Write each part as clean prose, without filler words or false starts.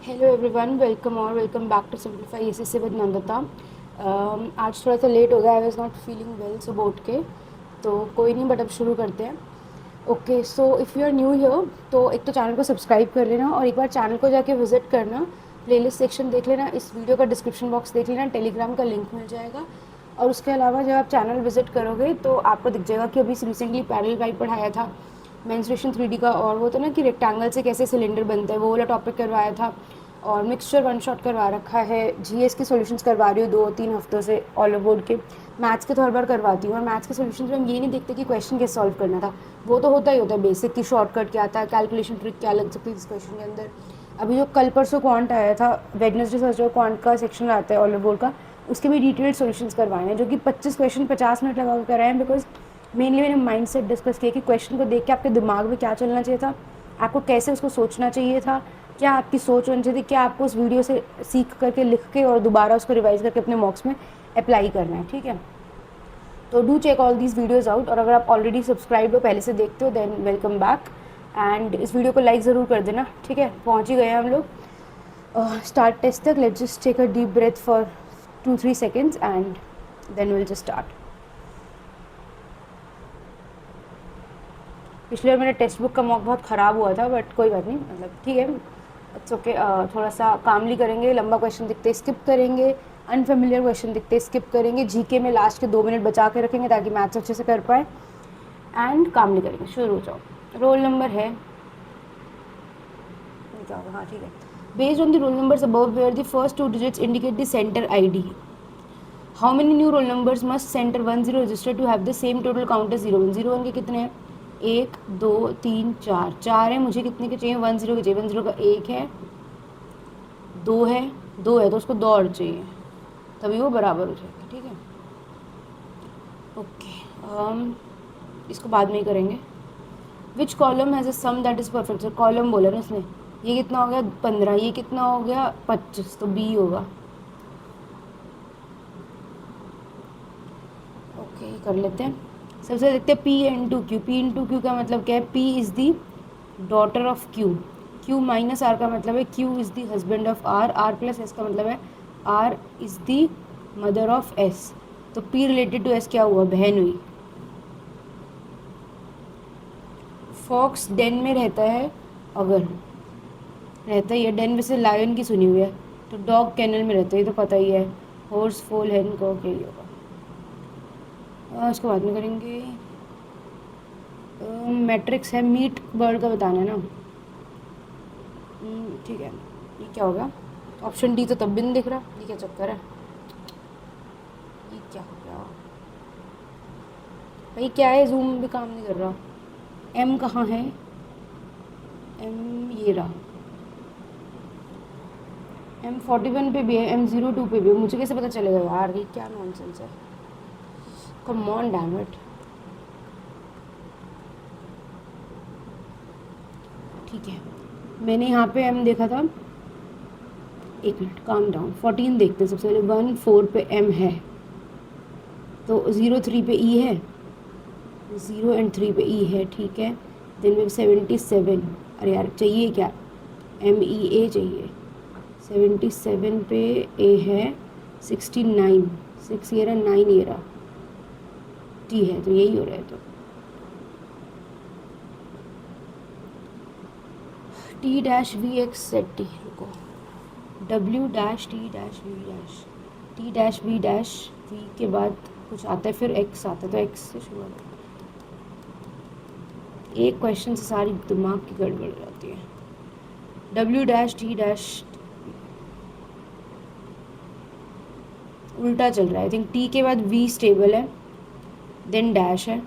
Hello everyone, welcome back to simplify ACC with Nandita. आज थोड़ा सा लेट हो गया, I was not feeling well सुबह उठ के, तो कोई नहीं, बट अब शुरू करते हैं। Okay, so if you are new here तो एक तो चैनल को सब्सक्राइब कर लेना और एक बार चैनल को जाके विजिट करना, प्लेलिस्ट सेक्शन देख लेना, इस वीडियो का डिस्क्रिप्शन बॉक्स देख लेना, टेलीग्राम का लिंक मिल जाएगा। और उसके अलावा जब आप चैनल विजिट करोगे तो आपको दिख जाएगा कि अभी रिसेंटली पैरेलल पाइप पढ़ाया था, मेंस्ट्रुएशन 3D का, और वो तो ना कि रेक्टेंगल से कैसे सिलेंडर बनता है, वो वाला टॉपिक करवाया था। और मिक्सचर वन शॉट करवा रखा है, जीएस के सॉल्यूशंस करवा रही हूँ 2-3 हफ्तों से ऑल ओवर बोर्ड के। मैथ्स के तो हर बार करवाती हूँ, और मैथ्स के सॉल्यूशंस में हम ये नहीं देखते कि क्वेश्चन कैसे सॉल्व करना था, वो तो होता ही होता है बेसिक की शॉर्टकट क्या आता है, कैलकुलेशन ट्रिक क्या लग सकती है इस क्वेश्चन के अंदर। अभी जो कल परसों क्वांट आया था, वेडनेसडे थर्सडे क्वांट का सेक्शन आता है ऑल ओवर बोर्ड का, उसके भी डिटेल्ड सॉल्यूशंस करवाए हैं, जो कि 25 क्वेश्चन 50 मिनट लगा कर कराए हैं। बिकॉज मेनली मैंने माइंड सेट डिस्कस किया कि क्वेश्चन को देख के आपके दिमाग में क्या चलना चाहिए था, आपको कैसे उसको सोचना चाहिए था, क्या आपकी सोच होनी चाहिए थी, क्या आपको उस वीडियो से सीख करके लिख के और दोबारा उसको रिवाइज करके अपने मॉक्स में अप्लाई करना है। ठीक है, तो do check all these videos out. और अगर आप ऑलरेडी सब्सक्राइब हो, पहले से देखते हो, देन वेलकम बैक। एंड इस वीडियो को लाइक ज़रूर कर देना। ठीक है, पहुँच ही गए हैं हम लोग स्टार्ट टेस्ट तक। Let's just take a deep breath for 2-3 seconds and then will just start. पिछले बार मेरा टेक्स्ट बुक का मॉक बहुत ख़राब हुआ था, बट कोई बात नहीं, मतलब ठीक है, इट्स ओके। थोड़ा सा कामली करेंगे, लंबा क्वेश्चन दिखते स्किप करेंगे, अनफेमिलियर क्वेश्चन दिखते स्किप करेंगे, जीके में लास्ट के 2 मिनट बचा के रखेंगे ताकि मैथ्स अच्छे से कर पाए, एंड कामली करेंगे। शुरू हो जाओ। रोल नंबर है क्या होगा, हाँ ठीक है। Based on the roll numbers above where the first 2 digits indicate the center ID, how many new roll numbers must center 10 register to have the same total count as 0 1 0 1 के कितने हैं? 1 2 3 4 4 है। मुझे कितने के चाहिए? 10 के चाहिए। 10 का 1 है, 2 है, 2 है, तो उसको 2 और चाहिए, तभी वो बराबर हो जाएगा। ठीक है, ओके। इसको बाद में ही करेंगे। Which column has a sum that is perfect? Sir column बोला ना इसने। ये कितना हो गया? 15। ये कितना हो गया? 25, तो बी होगा। ओके, कर लेते हैं। सबसे देखते हैं P into Q. P into Q का मतलब क्या है? P is the daughter of Q, Q minus R का मतलब है Q is the husband of R, R plus S का मतलब है R is the mother of S. तो पी रिलेटेड टू एस क्या हुआ? बहन हुई। फॉक्स डेन में रहता है, अगर रहता ही है, डेन वैसे लायन की सुनी हुई है, तो डॉग कैनल में रहता है, ये तो पता ही है। हॉर्स फोल हैन को क्या ही होगा। इसको बाद में करेंगे। मैट्रिक्स है, मीट बर्ड का बताना है ना। ठीक है, ये क्या होगा? ऑप्शन डी तो तब भी नहीं दिख रहा, ये क्या चक्कर है? ये क्या हो गया भाई? क्या है? जूम भी काम नहीं कर रहा। एम कहाँ है? एम ये रहा। M41 पे भी है, M02 पे भी है, मुझे कैसे पता चलेगा यार? ये क्या नॉनसेंस है? Come on damn it. ठीक है, मैंने यहाँ पे M देखा था। एक मिनट, काम डाउन। 14 देखते हैं सबसे पहले। 1 4 पे M है, तो 0 3 पे E है, 0 एंड 3 पे E है। ठीक है, दिन में 77। अरे यार चाहिए क्या? MEA चाहिए। 77 पे A है, 69, 6 ये रहा, 9 ये रहा, T है, तो यही हो रहा है। तो T dash V X set T, रुको, W dash T dash V dash, T dash V dash V के बाद कुछ आता है, फिर X आता है, तो X से शुरू होता है। एक क्वेश्चन से सारी दिमाग की गड़बड़ हो जाती है। W डैश T डैश उल्टा चल रहा है। आई थिंक T के बाद V स्टेबल है, देन डैश है।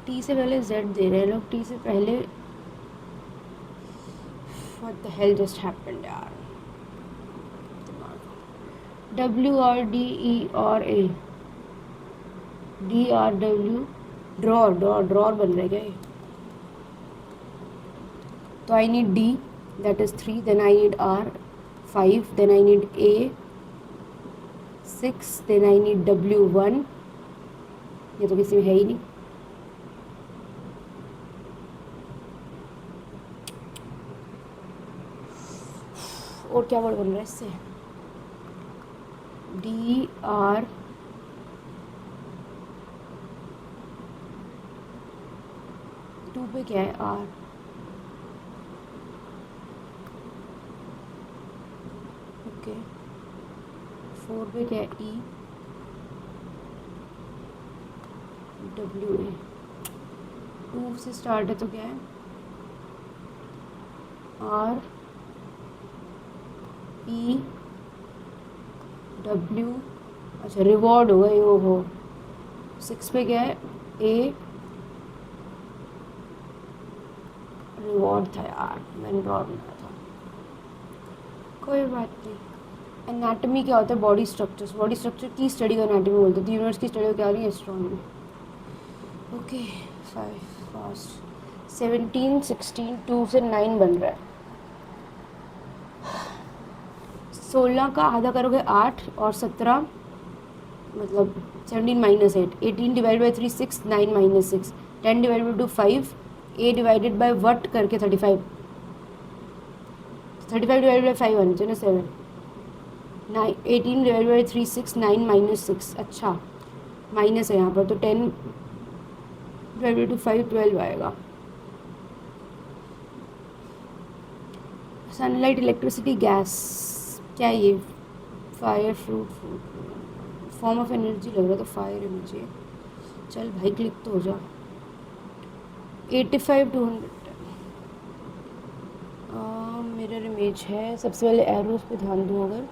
T से पहले Z दे रहे हैं लोग, T से पहले। What the hell just happened यार? W और D E और A, D R W, drawer drawer drawer बन रहा है क्या ये? तो I need D, that is 3, then I need R 5, then I need A 6, then I need W 1, ये तो किसी में है ही नहीं। और क्या वर्ड बन रहा है इससे, डी आर टू पे क्या है, आर, ओके, फोर पे क्या है, ई, डब्ल्यू ए, टू से स्टार्ट है तो क्या है, आर, ई, डब्ल्यू, अच्छा रिवॉर्ड होगा ये, हो, सिक्स पे क्या है, ए, रिवॉर्ड था यार, मैंने ड्रॉ बनाया था, कोई बात नहीं। एनाटमी क्या होता है, बॉडी स्ट्रक्चर्स, बॉडी स्ट्रक्चर की स्टडी को एनाटमी बोलते हैं, तो यूनिवर्स की स्टडी को क्या रही है, एस्ट्रोनॉमी। ओके, 5 फास्ट, 17 16 2 से 9 बन रहा है, 16 का आधा करोगे 8 और 17 मतलब 17 minus 8, 18 divide by 3 6, 9 minus 6, 10 divide by 2 5, A divided by what करके 35, 35 डिवाइड बाई 5 आना चाहिए ना 7, 9, 18 डिवाइड बाई 3 6, 9 माइनस 6, अच्छा माइनस है यहाँ पर, तो 10 डिवाइड बाई 2 5, 12 आएगा। सनलाइट, इलेक्ट्रिसिटी, गैस, क्या है ये, fire, fruit, form of energy लग रहा है, तो फायर एनर्जी है, चल भाई क्लिक तो हो जा। 85 200 मिरर इमेज है, सबसे पहले एरोस पे ध्यान दूँ अगर,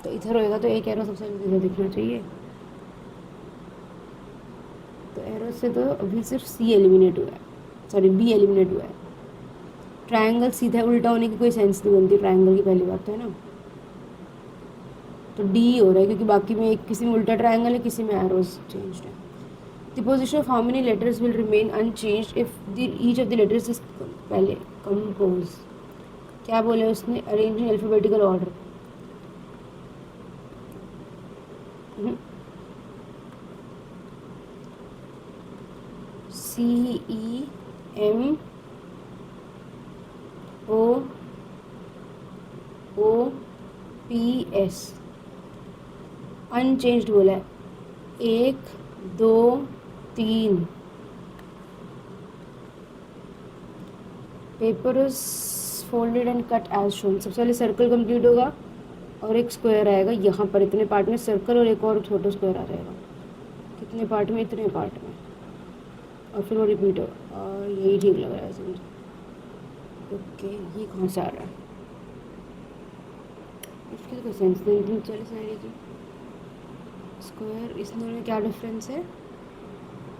तो इधर होएगा तो एक एरो सबसे पहले इधर दिखना चाहिए, तो एरो से तो अभी सिर्फ सी एलिमिनेट हुआ है, सॉरी बी एलिमिनेट हुआ है। ट्रायंगल सीधा उल्टा होने की कोई सेंस नहीं बनती ट्रायंगल की, पहली बात तो है ना, तो डी हो रहा है क्योंकि बाकी में एक, किसी में उल्टा ट्रायंगल है, किसी में एरोज चेंज्ड है। The position of how many letters will remain unchanged if the each of the letters is, पहले कंपोज, क्या बोले उसने, arrange in alphabetical order, C E M O O P S, unchanged बोला है, 1 2 3, paper is folded and cut as shown, सबसे पहले circle complete होगा और एक स्क्वायर आएगा यहाँ पर, इतने पार्ट में सर्कल और एक और छोटा स्क्वायर आ जाएगा, कितने पार्ट में, इतने पार्ट में, और फिर वो रिपीट होगा, और यही ठीक लग रहा है समझो। ओके, ये कहाँ से आ रहा है, इसकी तो कोई सेंस नहीं, चले साइड की स्क्वायर, इसमें में क्या डिफरेंस है,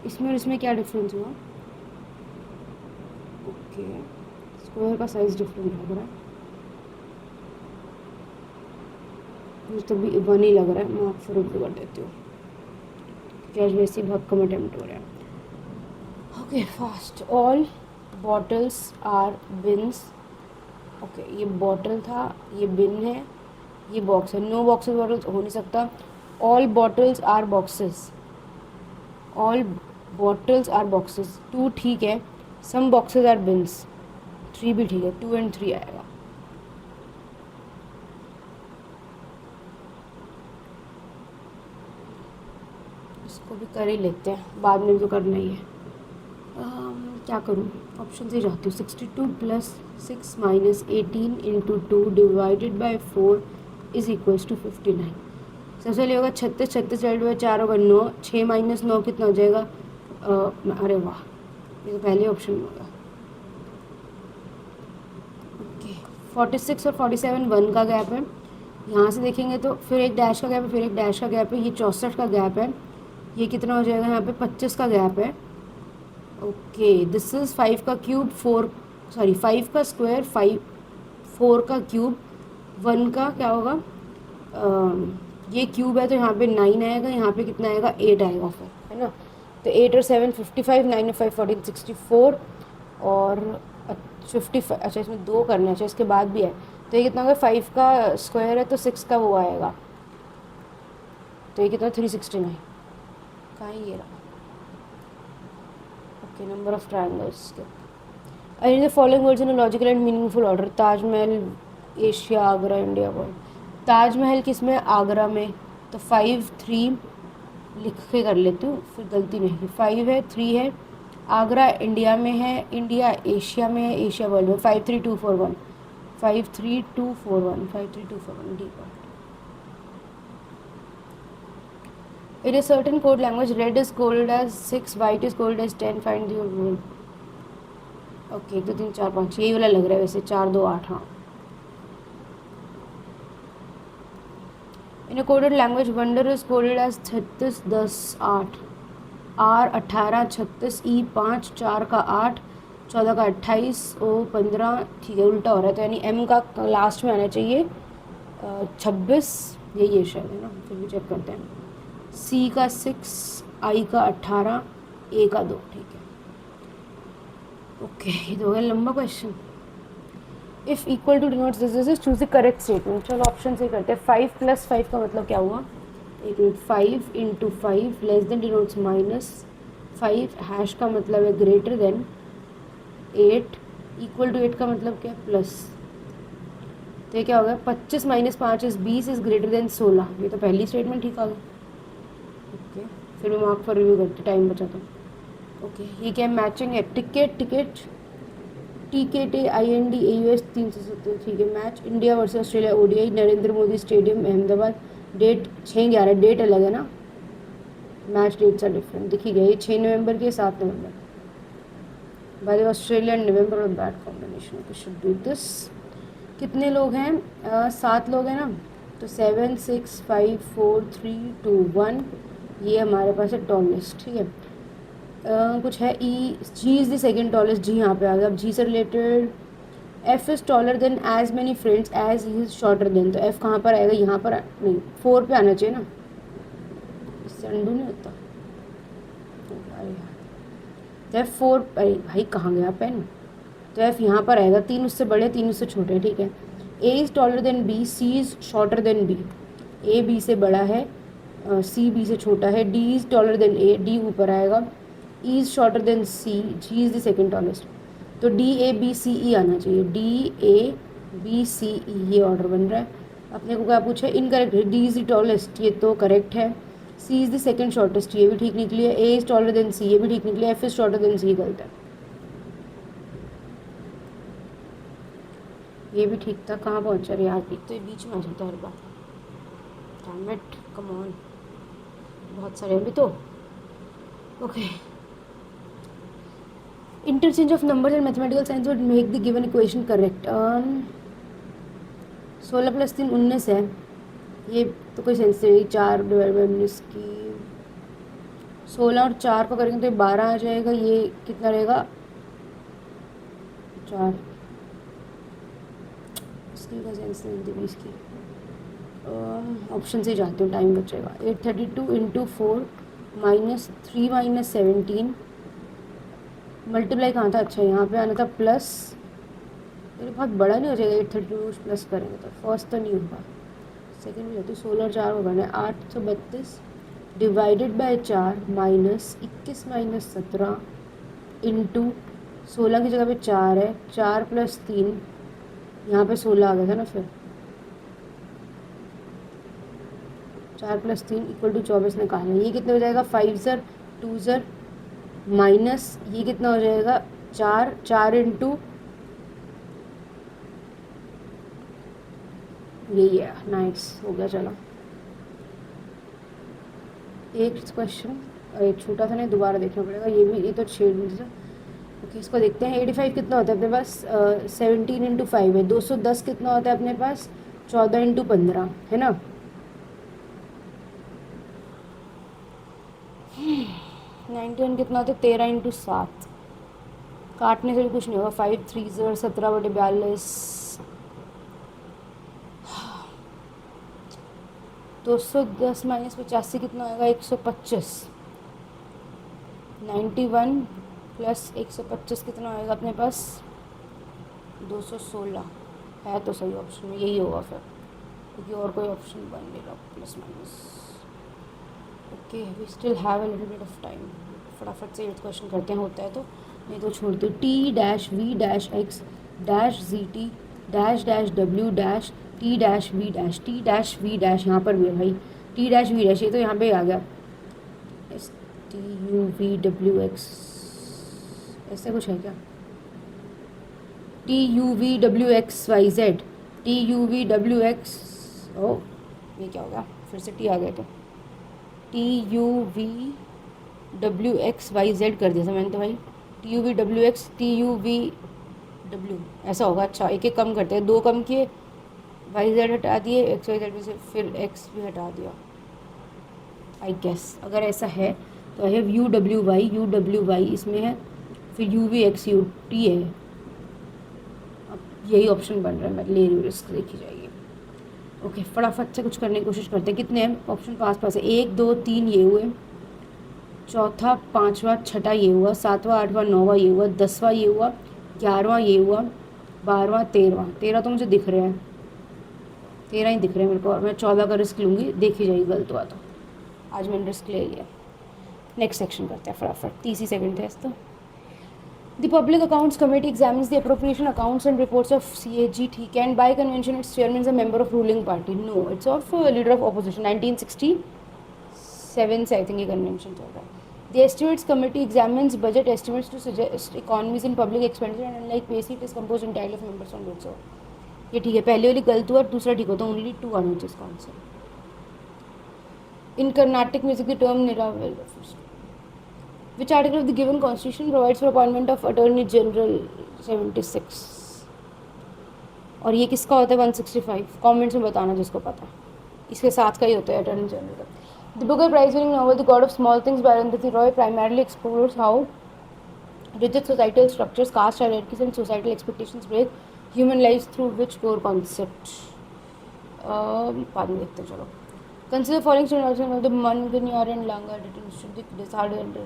इसमें और इसमें क्या डिफरेंस हुआ, ओके स्क्वायर का साइज डिफरेंट लग रहा है, मुझे तो भी वन ही लग रहा है, मैं आपको रिव्यू कर देती हूँ क्योंकि आज वैसे ही बहुत कम अटेम्प्ट हो रहा है। Okay fast, all bottles are bins, okay ये बॉटल था, ये बिन है, ये बॉक्स है, नो बॉक्सेस बॉटल्स हो नहीं सकता, all bottles are boxes, all bottles are boxes, 2 ठीक है, सम बॉक्सेस आर बिन्स, 3 भी ठीक है, 2 एंड 3 आएगा। इसको भी कर ही लेते हैं, बाद में भी तो करना ही है। क्या करूँ, ऑप्शन से जाती हूँ, 62 plus 6 minus 18 into 2 divided by 4 is equals to 59, सबसे पहले होगा 36, 36 डिवाइड बाई 4 होगा 9, 6 माइनस 9 कितना हो जाएगा, अरे वाह ये तो पहले ऑप्शन में होगा। ओके 46 और 47 1 का गैप है, यहाँ से देखेंगे तो फिर एक डैश का गैप है, फिर एक डैश का गैप है, ये 64 का गैप है, ये कितना हो जाएगा यहाँ पे 25 का गैप है। ओके दिस इज़ 5 का क्यूब 4, सॉरी 5 का स्क्वायर 5, 4 का क्यूब, 1 का क्या होगा, ये क्यूब है तो यहाँ पे 9 आएगा, यहाँ पे कितना आएगा 8 आएगा फिर, है ना, तो 8 और 7 55, 9 और 5 14 64 और 55, अच्छा इसमें 2 करना है, अच्छा इसके बाद भी है, तो ये कितना होगा 5 का स्क्वायर है तो 6 का वो आएगा, तो ये कितना 369, कहाँ ये रहा। Okay number of triangles, arrange the following words in a logical and meaningful order, Taj Mahal Asia, Agra, India world. Taj Mahal किस में? आगरा में। तो 5-3 लिख के कर लेती हूँ, फिर गलती नहीं। 5 है, 3 है। आगरा इंडिया में है, इंडिया एशिया में है, एशिया वर्ल्ड में। 5-3-2-4-1, 5-3-2-4-1, 5-3-2-4-1, ठीक है। In a certain code language, red is coded as 6, white is coded as 10. Find the rule. Okay, 1 2 3 4 5 यही वाला लग रहा है वैसे। 4 2 8, हाँ। In a coded language, wonder is coded as 36 10 8, R 18 36, E 5 4 का 8, 14 का 28, ओ 15, ठीक है उल्टा हो रहा है तो यानी एम का लास्ट में आना चाहिए 26, यही है शायद, है ना? फिर भी चेक करते हैं। सी का 6, आई का 18, ए का 2, ठीक है। ओके, ये तो हो गया लंबा question. If equal to denotes this, choose the correct statement. चलो ऑप्शन से करते हैं। 5 + 5 का मतलब क्या हुआ? एक minute, 5 × 5 less than denotes -5, hash का मतलब है ग्रेटर देन 8, इक्वल टू 8 का मतलब क्या है? प्लस। तो ये क्या हो गया? 25 - 5 इज 20 इज ग्रेटर देन 16। ये तो पहली स्टेटमेंट ठीक आ गई। ओके, फिर मैं मार्क फॉर रिव्यू करती, टाइम बचा तो। ओके, ये क्या मैचिंग है? टिकट TKTINDAUS 370, ठीक है। Match India versus Australia ODI, Narendra Modi stadium Ahmedabad. Date 6/11, date अलग है ना, मैच डेट्स आर डिफरेंट। देखिए गया, ये 6 नवंबर के 7 नवंबर। By Australia and November of bad combination. Okay, should do this. कितने लोग हैं? 7 लोग हैं ना, तो 7 6 5 4 3 2 1, ये हमारे पास है टॉलेस्ट, ठीक है। कुछ है G is the second tallest, G यहाँ पे आ गया। अब जी से related, F is taller than as many friends as he is shorter than, तो एफ कहाँ पर आएगा? यहाँ पर नहीं, 4 पे आना चाहिए ना, इससे अंडू नहीं होता। तो एफ 4, अरे भाई कहाँ गया पेन? तो एफ यहाँ पर आएगा, 3 उससे बड़े 3 उससे छोटे, ठीक है। A is taller than B, C is shorter than B, A B से बड़ा है, सी बी से छोटा है। D is taller than A, D ऊपर आएगा। E is shorter than C, G is the second tallest. तो DABCE आना चाहिए, DABCE, ये ऑर्डर बन रहा है। अपने को क्या पूछा? इनकरेक्ट है। डी इज़ द टॉलेस्ट, ये तो करेक्ट है। सी इज़ द सेकेंड शॉर्टेस्ट, ये भी ठीक निकली है। ए इज़ टॉलर देन सी, ये भी ठीक निकली है। एफ इज़ शॉर्टर देन सी, गलत है। ये भी ठीक था। कहाँ पहुँचा रे यार? तो ये बीच में आ जाता है हर बार। डैम इट, कम ऑन, बहुत सारे अभी तो। Okay, interchange of numbers and mathematical science would make the given equation correct. 16 + 3 19 है, ये तो कोई सेंस नहीं। 4 / 19 की 16 और 4 को करेंगे तो ये 12 आ जाएगा। ये कितना रहेगा? 4, इसकी कोई सेंस नहीं थी 20 की। ऑप्शन से जाती हूँ, टाइम बचेगा। 832 × 4 -3 - 17, मल्टीप्लाई कहाँ था? अच्छा, यहाँ पे आना था प्लस। ये बहुत बड़ा नहीं हो जाएगा? 832 प्लस करेंगे तो फर्स्ट तो नहीं होगा, सेकेंड भी जाती। 16 और 4 को करना है। 832 डिवाइडेड बाय 4 -21 - 17 इंटू 16 की जगह पे 4 है, 4 + 3, यहाँ पे 16 आ गया था ना, फिर 4 + 3 = 24 निकालना है। ये कितना हो जाएगा? 5 ज़र 2 ज़र माइनस ये कितना हो जाएगा? 4 4 इंटू यही है। नाइस, हो गया। चलो एक क्वेश्चन, एक छोटा था नहीं, दोबारा देखना पड़ेगा। ये भी, ये तो छेड़ मुझे। ओके, इसको देखते हैं। 85 कितना होता है अपने पास? 17 × 5 है। 210 कितना होता है अपने पास? 14 × 15, है ना। 91 कितना होता है? 13 × 7। काटने से भी कुछ नहीं होगा। 5 3 ज़र 17/42, 210 - 85 कितना आएगा? 125। 91 + 125 कितना आएगा अपने पास? 216 है, तो सही ऑप्शन में यही होगा फिर, क्योंकि और कोई ऑप्शन बन नहीं रहा plus minus. Okay, we still have a little bit of time. फटाफट से 8th क्वेश्चन करते हैं, होता है तो, नहीं तो छोड़ते। T-V-X -ZT dash dash W dash T dash V dash, T dash V dash यहाँ पर भी है भाई, टी डैश वी डैश, ये तो यहाँ पे आ गया, S T U V W X, ऐसा कुछ है क्या, T U V W X Y Z, T U V W X, ओ ये क्या होगा, फिर से टी आ गया, तो T U V W X Y Z कर दिया था मैंने तो भाई, T U V W X T U V W, ऐसा होगा। अच्छा एक एक कम करते हैं, दो कम किए, वाई जेड हटा दिए, एक्स वाई जेड में से फिर एक्स भी हटा दिया, आई गेस अगर ऐसा है तो I have U W Y इसमें है, फिर U V X U T है, अब यही ऑप्शन बन रहा है, मैं ले रही हूँ, रिस्क देखी जाएगी। ओके फटाफट से कुछ करने की कोशिश करते हैं, कितने हैं ऑप्शन, पास पास है, 1 2 3 ये हुए, चौथा पाँचवा छठा ये हुआ, सातवां आठवां नौवां ये हुआ, 10वां ये हुआ, 11वां ये हुआ, 12वां 13वां, 13 तो मुझे दिख रहे हैं, 13 ही दिख रहे हैं मेरे को, और मैं 14 का रिस्क लूँगी, देखी जाएगी गलत हुआ तो, आज मैंने रिस्क ले लिया। नेक्स्ट सेक्शन करते हैं फटाफट, 30 ही सेकंड थे तो। The Public Accounts Committee examines the appropriation accounts and reports of CAG, ठीक है, and by convention its chairman is a member of ruling party. No, it's of leader of opposition. 1967 से I think ये convention चल रहा है. The Estimates Committee examines budget estimates to suggest economies in public expenditure, and unlike PAC it is composed entirely of members from both sides. ये ठीक है, पहले वाली गलत हुआ और दूसरा ठीक होता, only 2 आना चाहिए इसका answer. In Carnatic music the term Niravel refers to. Which article of the given constitution provides for appointment of Attorney General 76? और ये किसका होता है 165? कमेंट्स में बताना जिसको पता, इसके साथ का ही होता है अटॉर्नी जनरल का. The Booker Prize winning novel The God of Small Things by Arundhati Roy primarily explores how rigid societal structures, caste hierarchies and societal expectations break human lives through which core concept. बाद में देखते चलो. Consider following students of the Manganyar and Langa decided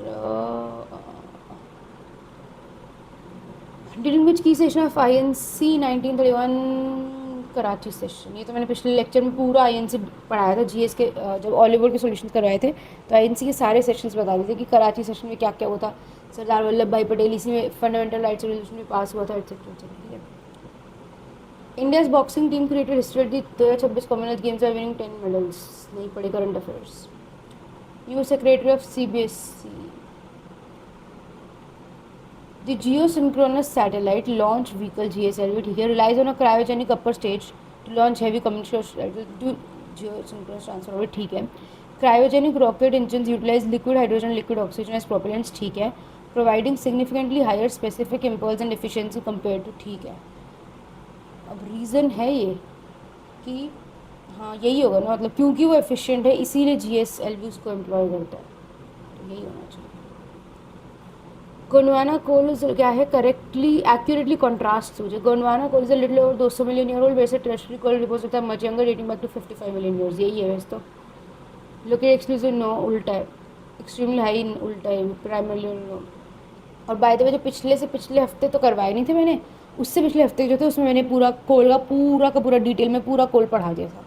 during which key session of INC 1931 Karachi session. ये तो मैंने पिछले lecture में पूरा INC पढ़ाया था, जीएस के जब ऑलिवर के सॉल्यूशन करवाए थे तो INC के सारे सेक्शंस बता दिए थे कि कराची सेशन में क्या क्या हुआ था, सरदार वल्लभ भाई पटेल इसी में फंडामेंटल राइट्स रेजोल्यूशन में पास हुआ था, एटसेट्रा. ठीक है. India's boxing team created history दी 2026 Commonwealth games bye winning 10 medals. नहीं पढ़े current affairs. New secretary of CBSE. The geosynchronous satellite launch vehicle GSLV, ठीक है, relies on a cryogenic upper stage to launch heavy commercial to geosynchronous transfer orbit, ठीक है. Cryogenic rocket engines utilize liquid hydrogen liquid oxygen as propellants, ठीक है, providing significantly higher specific impulse and efficiency compared to, ठीक है. अब reason है ये कि हाँ यही होगा ना, मतलब क्योंकि वो एफिशिएंट है इसीलिए GSLV उसको एम्प्लॉय करता है, तो यही होना चाहिए. गोंडवाना कोल इज क्या है, करेक्टली एक्यूरेटली कॉन्ट्रास्ट मुझे. Gondwana coal is a little over 200 million year old, वैसे टर्शियरी कोल रिपोर्ट होता है much younger dating back to 55 million years. यही है वैसे तो. लोकेट एक्सक्लूसिव नो, उल्टा है, एक्सट्रीमली हाई उल्टा है, प्राइमरली नो. और बाय द वे जो पिछले से पिछले हफ्ते तो करवाए नहीं थे मैंने, उससे पिछले हफ्ते जो थे उसमें मैंने पूरा कोल का पूरा डिटेल में पूरा कोल पढ़ा दिया था.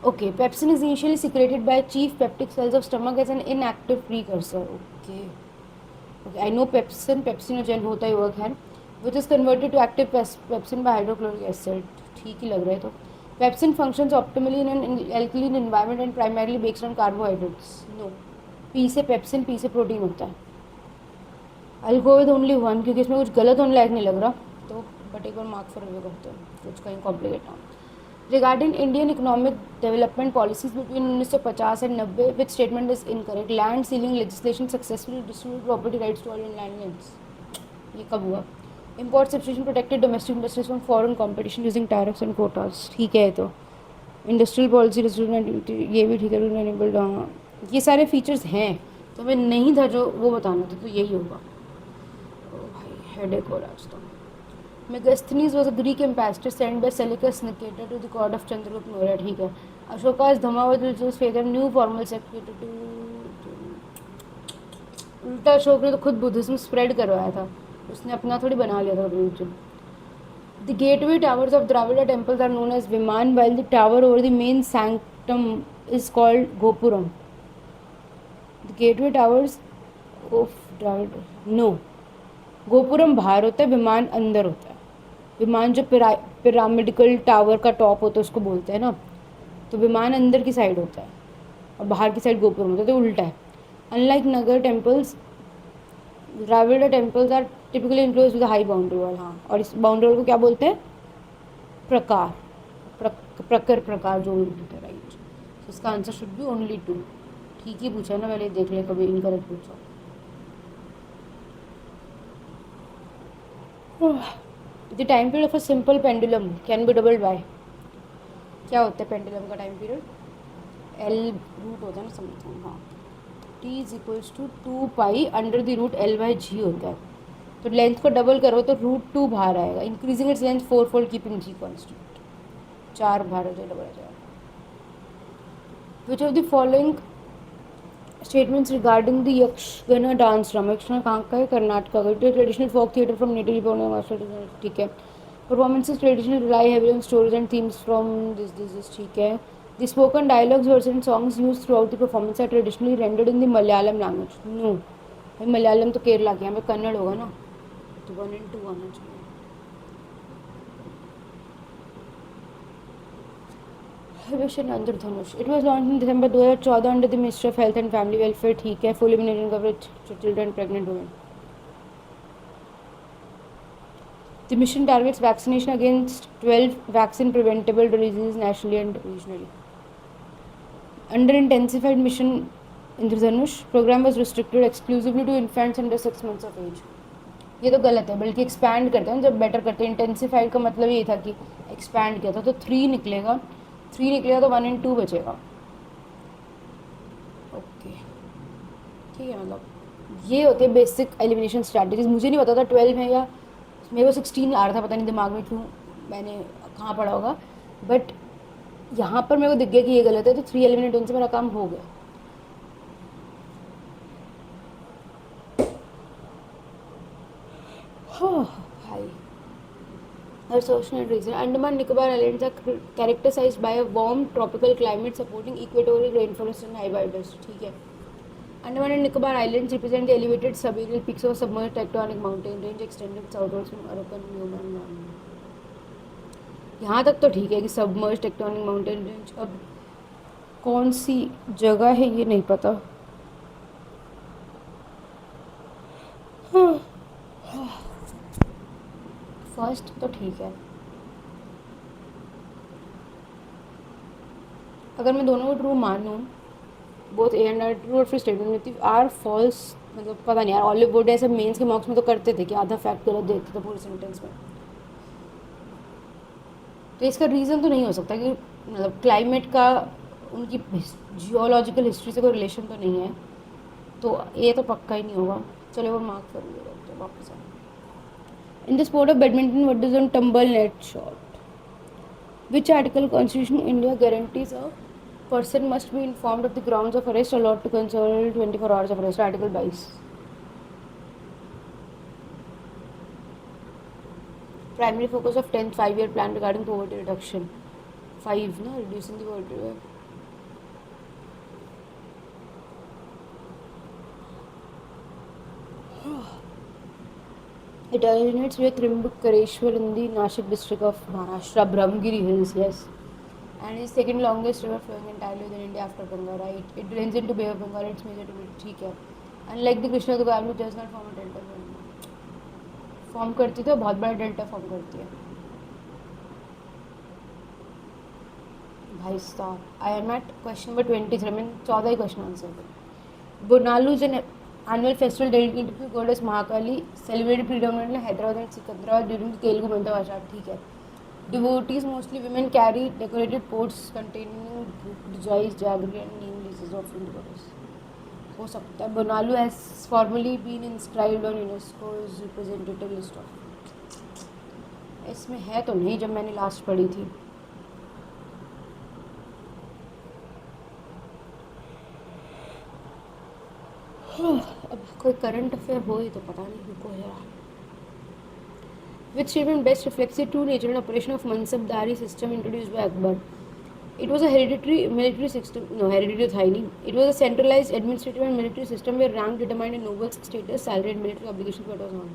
Okay. Pepsin is initially secreted by chief peptic cells of stomach as an inactive precursor. Okay. Okay, I know pepsin, pepsinogen होता ही वर्क है, which is converted to active pepsin by hydrochloric acid. ठीक ही लग रहा है तो. Pepsin functions optimally in an alkaline environment and primarily based on carbohydrates. No. P से pepsin, P से प्रोटीन होता है. I'll go with only one क्योंकि इसमें कुछ गलत होने लायक नहीं लग रहा तो, बट एक बार मार्क फॉर रिव्यू करते हैं, कुछ कहीं कॉम्प्लिकेट ना. Regarding Indian economic development policies between 1950 and 90, which statement is incorrect? Land sealing legislation successfully distributed property rights to all Indian lands. ये कब हुआ? Import substitution protected domestic industries from foreign competition using tariffs and quotas. ठीक है तो. Industrial policy ये भी ठीक है, enabled. हाँ ये सारे फीचर्स हैं, तो मैं नहीं था जो वो बताना था, तो यही होगा. ओ भाई हेडेक हो रहा है आज तो. Megasthenes was a Greek ambassador sent by Seleucus Nicator to the court of Chandragupta Maurya. ठीक है. Ashoka's Dhamawat will choose further new formal secretary to. उल्टा अशोक ने तो खुद बुद्धिज्म स्प्रेड करवाया था, उसने अपना थोड़ी बना लिया था religion. The gateway towers of Dravida temples are known as Viman, while the tower over the main sanctum is called Gopuram. The gateway towers of Dravida, no, gopuram बाहर होता है, विमान अंदर होता है. विमान जो पिरामिडिकल टावर का टॉप होता है उसको बोलते हैं ना, तो विमान अंदर की साइड होता है और बाहर की साइड गोपुरम होता है, तो उल्टा है. Unlike Nagara temples, Dravida temples are typically enclose with high boundary wall. हाँ, और इस बाउंड्री वॉल को क्या बोलते हैं? प्रकार. प्रकर प्रकार जो भी बोलते हैं, राइट. इसका आंसर शुड बी ओनली 2. ठीक ही पूछा ना, मैंने देख लिया कभी इनकरेक्ट पूछा. The time period of a simple pendulum can be doubled by. क्या होता है पेंडुलम का टाइम पीरियड? एल रूट होता है ना समथिंग. हाँ, T is equals to 2 pi under the root L by G होता है. तो लेंथ को डबल करो तो √2 बाहर आएगा. Increasing its length 4-fold keeping g constant. 4 बाहर हो जाए, डबल हो जाएगा. Which of the following statements regarding the Yakshagana dance drama. Yakshagana कहाँ का है? कर्नाटक का. Traditional folk theatre from native. ठीक है. Performances traditional rely heavy on stories and themes from this. ठीक है. The spoken dialogues words and songs use throughout the performance are traditionally rendered in the Malayalam language. No भाई, मलयालम तो केरला के, यहाँ पे कन्नड़ होगा ना, तो 1 and 2 आना चाहिए. Mission Indradhanush. It was launch in December 2014 under the ministry of health and family welfare. ठीक है. Full immunization coverage to children pregnant women. The mission targets vaccination against 12 vaccine preventable diseases nationally and regionally. Under intensified mission Indradhanush, program was restricted exclusively to infants under 6 months of age. ये तो गलत है, बल्कि expand करते हैं जब better करते हैं. इंटेंसिफाइड का मतलब ये था कि एक्सपैंड किया था, तो 3 निकलेगा. 3 निकलेगा तो 1 and 2 बचेगा. ओके, ठीक है. मतलब ये होते हैं बेसिक एलिमिनेशन स्ट्रैटेजीज. मुझे नहीं पता था 12 है या मेरे को 16 आ रहा था, पता नहीं दिमाग में क्यों, मैंने कहाँ पढ़ा होगा. बट यहाँ पर मेरे को दिख गया कि ये गलत है, तो 3 एलिमिनेट होने से मेरा काम हो गया. भाई. Andaman Nicobar islands are characterized by a warm tropical climate supporting equatorial rainforest and high biodiversity. ठीक है. Andaman and Nicobar Islands represent the elevated subaerial peaks of a submerged tectonic mountain range extended southwards from Arakan, Newman. यहाँ तक तो ठीक है कि submerge tectonic mountain range. अब कौन सी जगह है ये नहीं पता. फर्स्ट तो ठीक है. अगर मैं दोनों को ट्रू मानूँ, both A and R true, और फिर स्टेटमेंट आर फॉल्स, मतलब पता नहीं यार. ऑलिव वुड ऐसे मेंस के मॉक्स में तो करते थे कि आधा फैक्ट गलत देते थे पूरे सेंटेंस में. तो इसका रीज़न तो नहीं हो सकता कि मतलब क्लाइमेट का उनकी जियोलॉजिकल हिस्ट्री से कोई रिलेशन तो नहीं है, तो ये तो पक्का ही नहीं होगा. चलो वो मार्क कर लिया वापस. In the sport of badminton what does on tumble net shot. Which article constitution India guarantees a person must be informed of the grounds of arrest allowed to consult 24 hours of arrest. Article 22. Primary focus of 10th 5-year plan regarding poverty reduction. 5 na, reducing the poverty. It originates with Trimbakeshwar in the Nashik district of Maharashtra, Brahmagiri Hills. Yes. And is second longest river flowing entirely within India after Ganga, right? It drains into Bay of Bengal. Its major tributary. ठीक है. Unlike the Krishna Godavari, which does not form a delta. Form करती है तो बहुत बड़ा delta form करती है. भाई साहब, I am at question number 23. मैंने 14 ही क्वेश्चन आंसर किए. Bonalu is an annual festival dedicated to goddess Mahakali, celebrated predominantly in Hyderabad and Secunderabad during the Telugu month of Ashad. ठीक है. Devotees, mostly women, carry decorated pots containing joys, jaggery and neem leaves offering to goddess. हो सकता है. Bonalu has formally been inscribed on UNESCO's representative list of. इसमें है तो नहीं जब मैंने लास्ट पढ़ी थी. अब कोई करंट अफेयर हो ही तो पता नहीं रुको है. Which statement best reflects the true nature and operation of Mansabdari system introduced by Akbar? It was a hereditary military system. No, hereditary था ही नहीं. It was a centralized administrative and military system where rank determined a noble's status, salary and military obligations. What was on?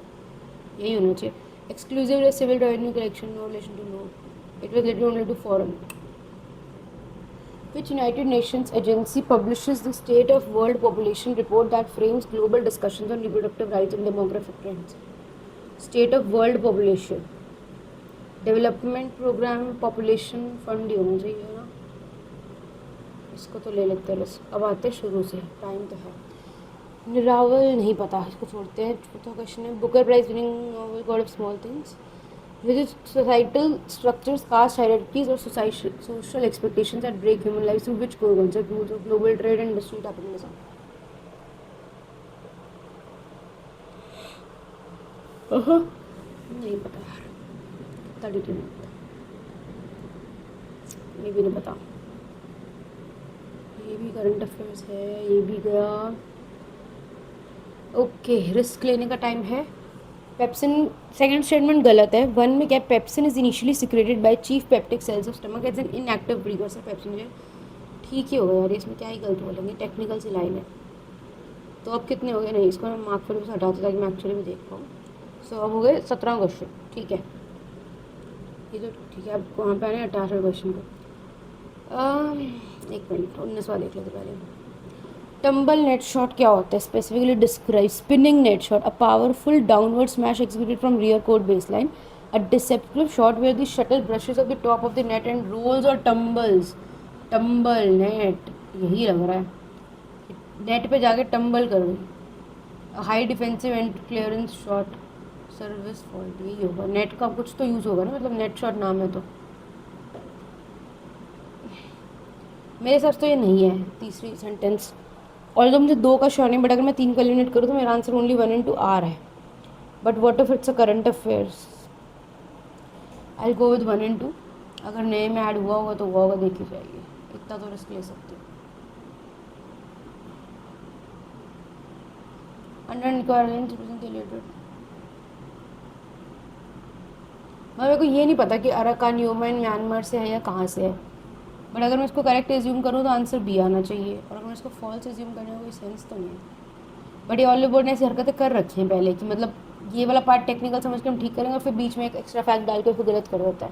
यही होना चाहिए. Exclusively civil revenue collection, no relation to no. It was related only to foreign. Which United Nations agency publishes the State of World Population report that frames global discussions on reproductive rights and demographic trends? State of World Population. Development programme population fund ही होना चाहिए ना, इसको तो ले लेते हैं बस। अब आते हैं शुरू से, टाइम तो है। निरावल नहीं पता, इसको छोड़ते हैं। चौथा क्वेश्चन है Booker prize winning novel God of Small Things which societal structures caste hierarchies और social expectations that break human life through which core concept rules of global trade and industrial capitalism. नहीं पता यार, इतना detail नहीं पता, ये भी नहीं पता। ये भी करंट अफेयर्स है, ये भी गया। ओके, रिस्क लेने का टाइम है। पेप्सिन, सेकंड स्टेटमेंट गलत है। वन में क्या, pepsin is initially secreted by chief peptic cells of stomach as an inactive precursor pepsin. ठीक ही होगा यार, इसमें क्या ही गलत बोलेंगे, टेक्निकल सी लाइन है। तो अब कितने हो गए, नहीं इसको मैं मार्क फिर से हटाते ताकि मैं एक्चुअली में देख पाऊँ। सो अब हो गए 17 क्वेश्चन, ठीक है। ये तो ठीक है, अब वहाँ पे आने 18 क्वेश्चन को। एक मिनट, 19वां देख लेते पहले। टम्बल नेट शॉट क्या होता है? Specifically describe spinning net shot, a powerful downward smash executed from rear court base line, a deceptive shot where the shuttle brushes off the top of the net and rolls और tumbles. Tumble net, यही लग रहा है, net पे जाके tumble करूँ। High defensive and clearance shot, service fault, यही होगा। नेट का कुछ तो यूज़ होगा ना, मतलब नेट शॉट नाम है तो। मेरे हिसाब से तो ये नहीं है तीसरी सेंटेंस। और तो मुझे 2 का श्योर नहीं, बट अगर मैं 3 को एलिमिनेट करूँ तो मेरा आंसर ओनली 1 and 2 आर है। But what if it's a current affairs, I go with 1 and 2। अगर नए में ऐड हुआ होगा तो हुआ होगा, देखी जाएगी, इतना तो रिस्क ले सकती हूँ। अंडर रिक्वायरमेंट रिलेटेड, मेरे को ये नहीं पता कि अराकान योमा म्यांमार से है या कहाँ से है, बट अगर मैं इसको करेक्ट एज्यूम करूँ तो आंसर बी आना चाहिए, और अगर मैं इसको फॉल्स एज्यूम करने का कोई सेंस तो नहीं है। बट ये ऑल बोर्ड ने ऐसी हरकतें कर रखी हैं पहले कि मतलब ये वाला पार्ट टेक्निकल समझ के हम ठीक करेंगे और फिर बीच में एक एक्स्ट्रा फैक्ट डाल के उसको गलत कर देता है।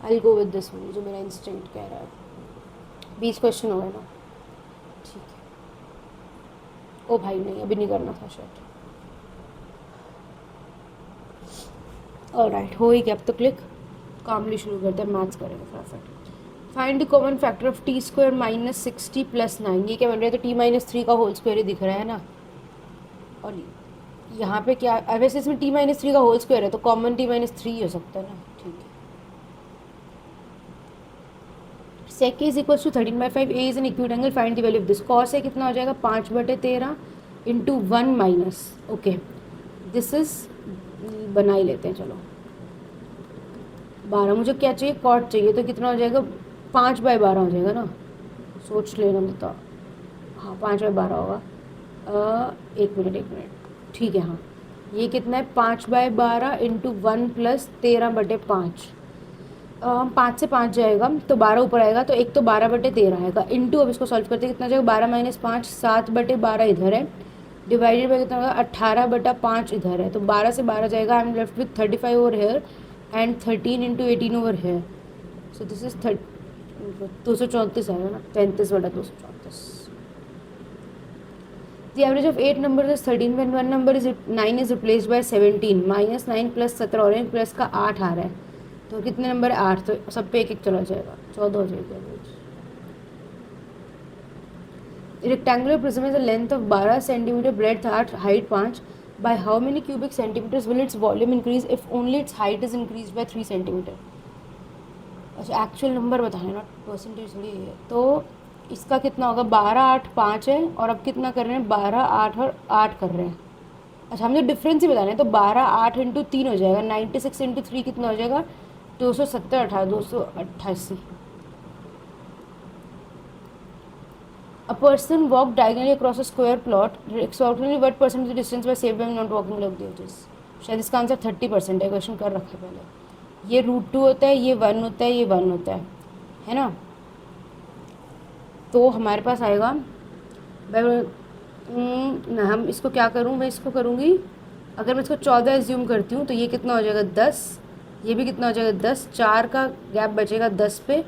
आई गो विद दिस वन, जो मेरा इंस्टिंक्ट कह रहा है। 20 क्वेश्चन हो गए ना, ठीक है। ओ भाई नहीं, अभी नहीं करना था शायद। ऑलराइट, हो ही गया अब तो क्लिक। कामली शुरू करते हैं, मैथ्स करेंगे फटाफट। Find the common factor of T square minus 60 plus 9। ये क्या बन रहा है, तो टी माइनस 3 का होल स्क्वायर ही दिख रहा है ना। और यहाँ पे क्या, वैसे इसमें टी माइनस 3 का होल स्क्वायर है तो कॉमन टी माइनस 3 हो सकता है ना, ठीक है। Sec is equal to 13/5, A is an acute angle, find the value of this. Cos है कितना हो जाएगा, 5/13 into 1 minus, okay this is, बना ही लेते हैं चलो। 12, मुझे क्या चाहिए, कॉट चाहिए, तो कितना हो जाएगा, 5/12 हो जाएगा ना, सोच लेना बता। हाँ 5/12 होगा। एक मिनट, ठीक है। हाँ ये कितना है, 5/12 इंटू 1 प्लस 13/5। 5 से 5 जाएगा तो 12 ऊपर आएगा, तो एक तो 12/13 आएगा, इंटू अब इसको सॉल्व करते कितना जाएगा, 12 माइनस 5, 7/12 इधर है, डिवाइडेड बाई कितना होगा, 18/5 इधर है, तो 12 से 12 जाएगा। I am left with 35 over here and 13 into 18 over here, so this is 234 आएगा ना, 33/234। The average of 8 numbers is 13 when one number is 9 is replaced by 17, minus 9 plus 17 और प्लस का 8 आ रहा है, तो कितने नंबर है, 8, तो सब पे एक एक चला जाएगा, 14 हो जाएगा। Rectangular prism is a length of 12 centimetre, breadth 8, height 5, by how many cubic centimeters will its volume increase if only its height is increased by 3 centimetre. अच्छा एक्चुअल नंबर बताना, नॉट परसेंटेज थोड़ी है। तो इसका कितना होगा, 12, 8, 5 है, और अब कितना कर रहे हैं, 12, 8 और 8 कर रहे हैं। अच्छा हम जो डिफरेंस ही बताना है, तो 12, 8 इंटू 3 हो जाएगा, 96 इंटू 3 कितना हो जाएगा, 270, 288। A person walked diagonally across a square plot. Extraordinarily what percent of the distance was saved by not walking along the edges? शायद इसका आंसर 30% है, क्वेश्चन कर रखा है पहले। ये √2 होता है, ये 1 होता है, ये 1 होता है ना। तो हमारे पास आएगा, ना हम इसको क्या करूँ, मैं इसको करूँगी अगर मैं इसको 14 एज्यूम करती हूँ तो ये कितना हो जाएगा 10, ये भी कितना हो जाएगा 10, 4 का गैप बचेगा 10 पे,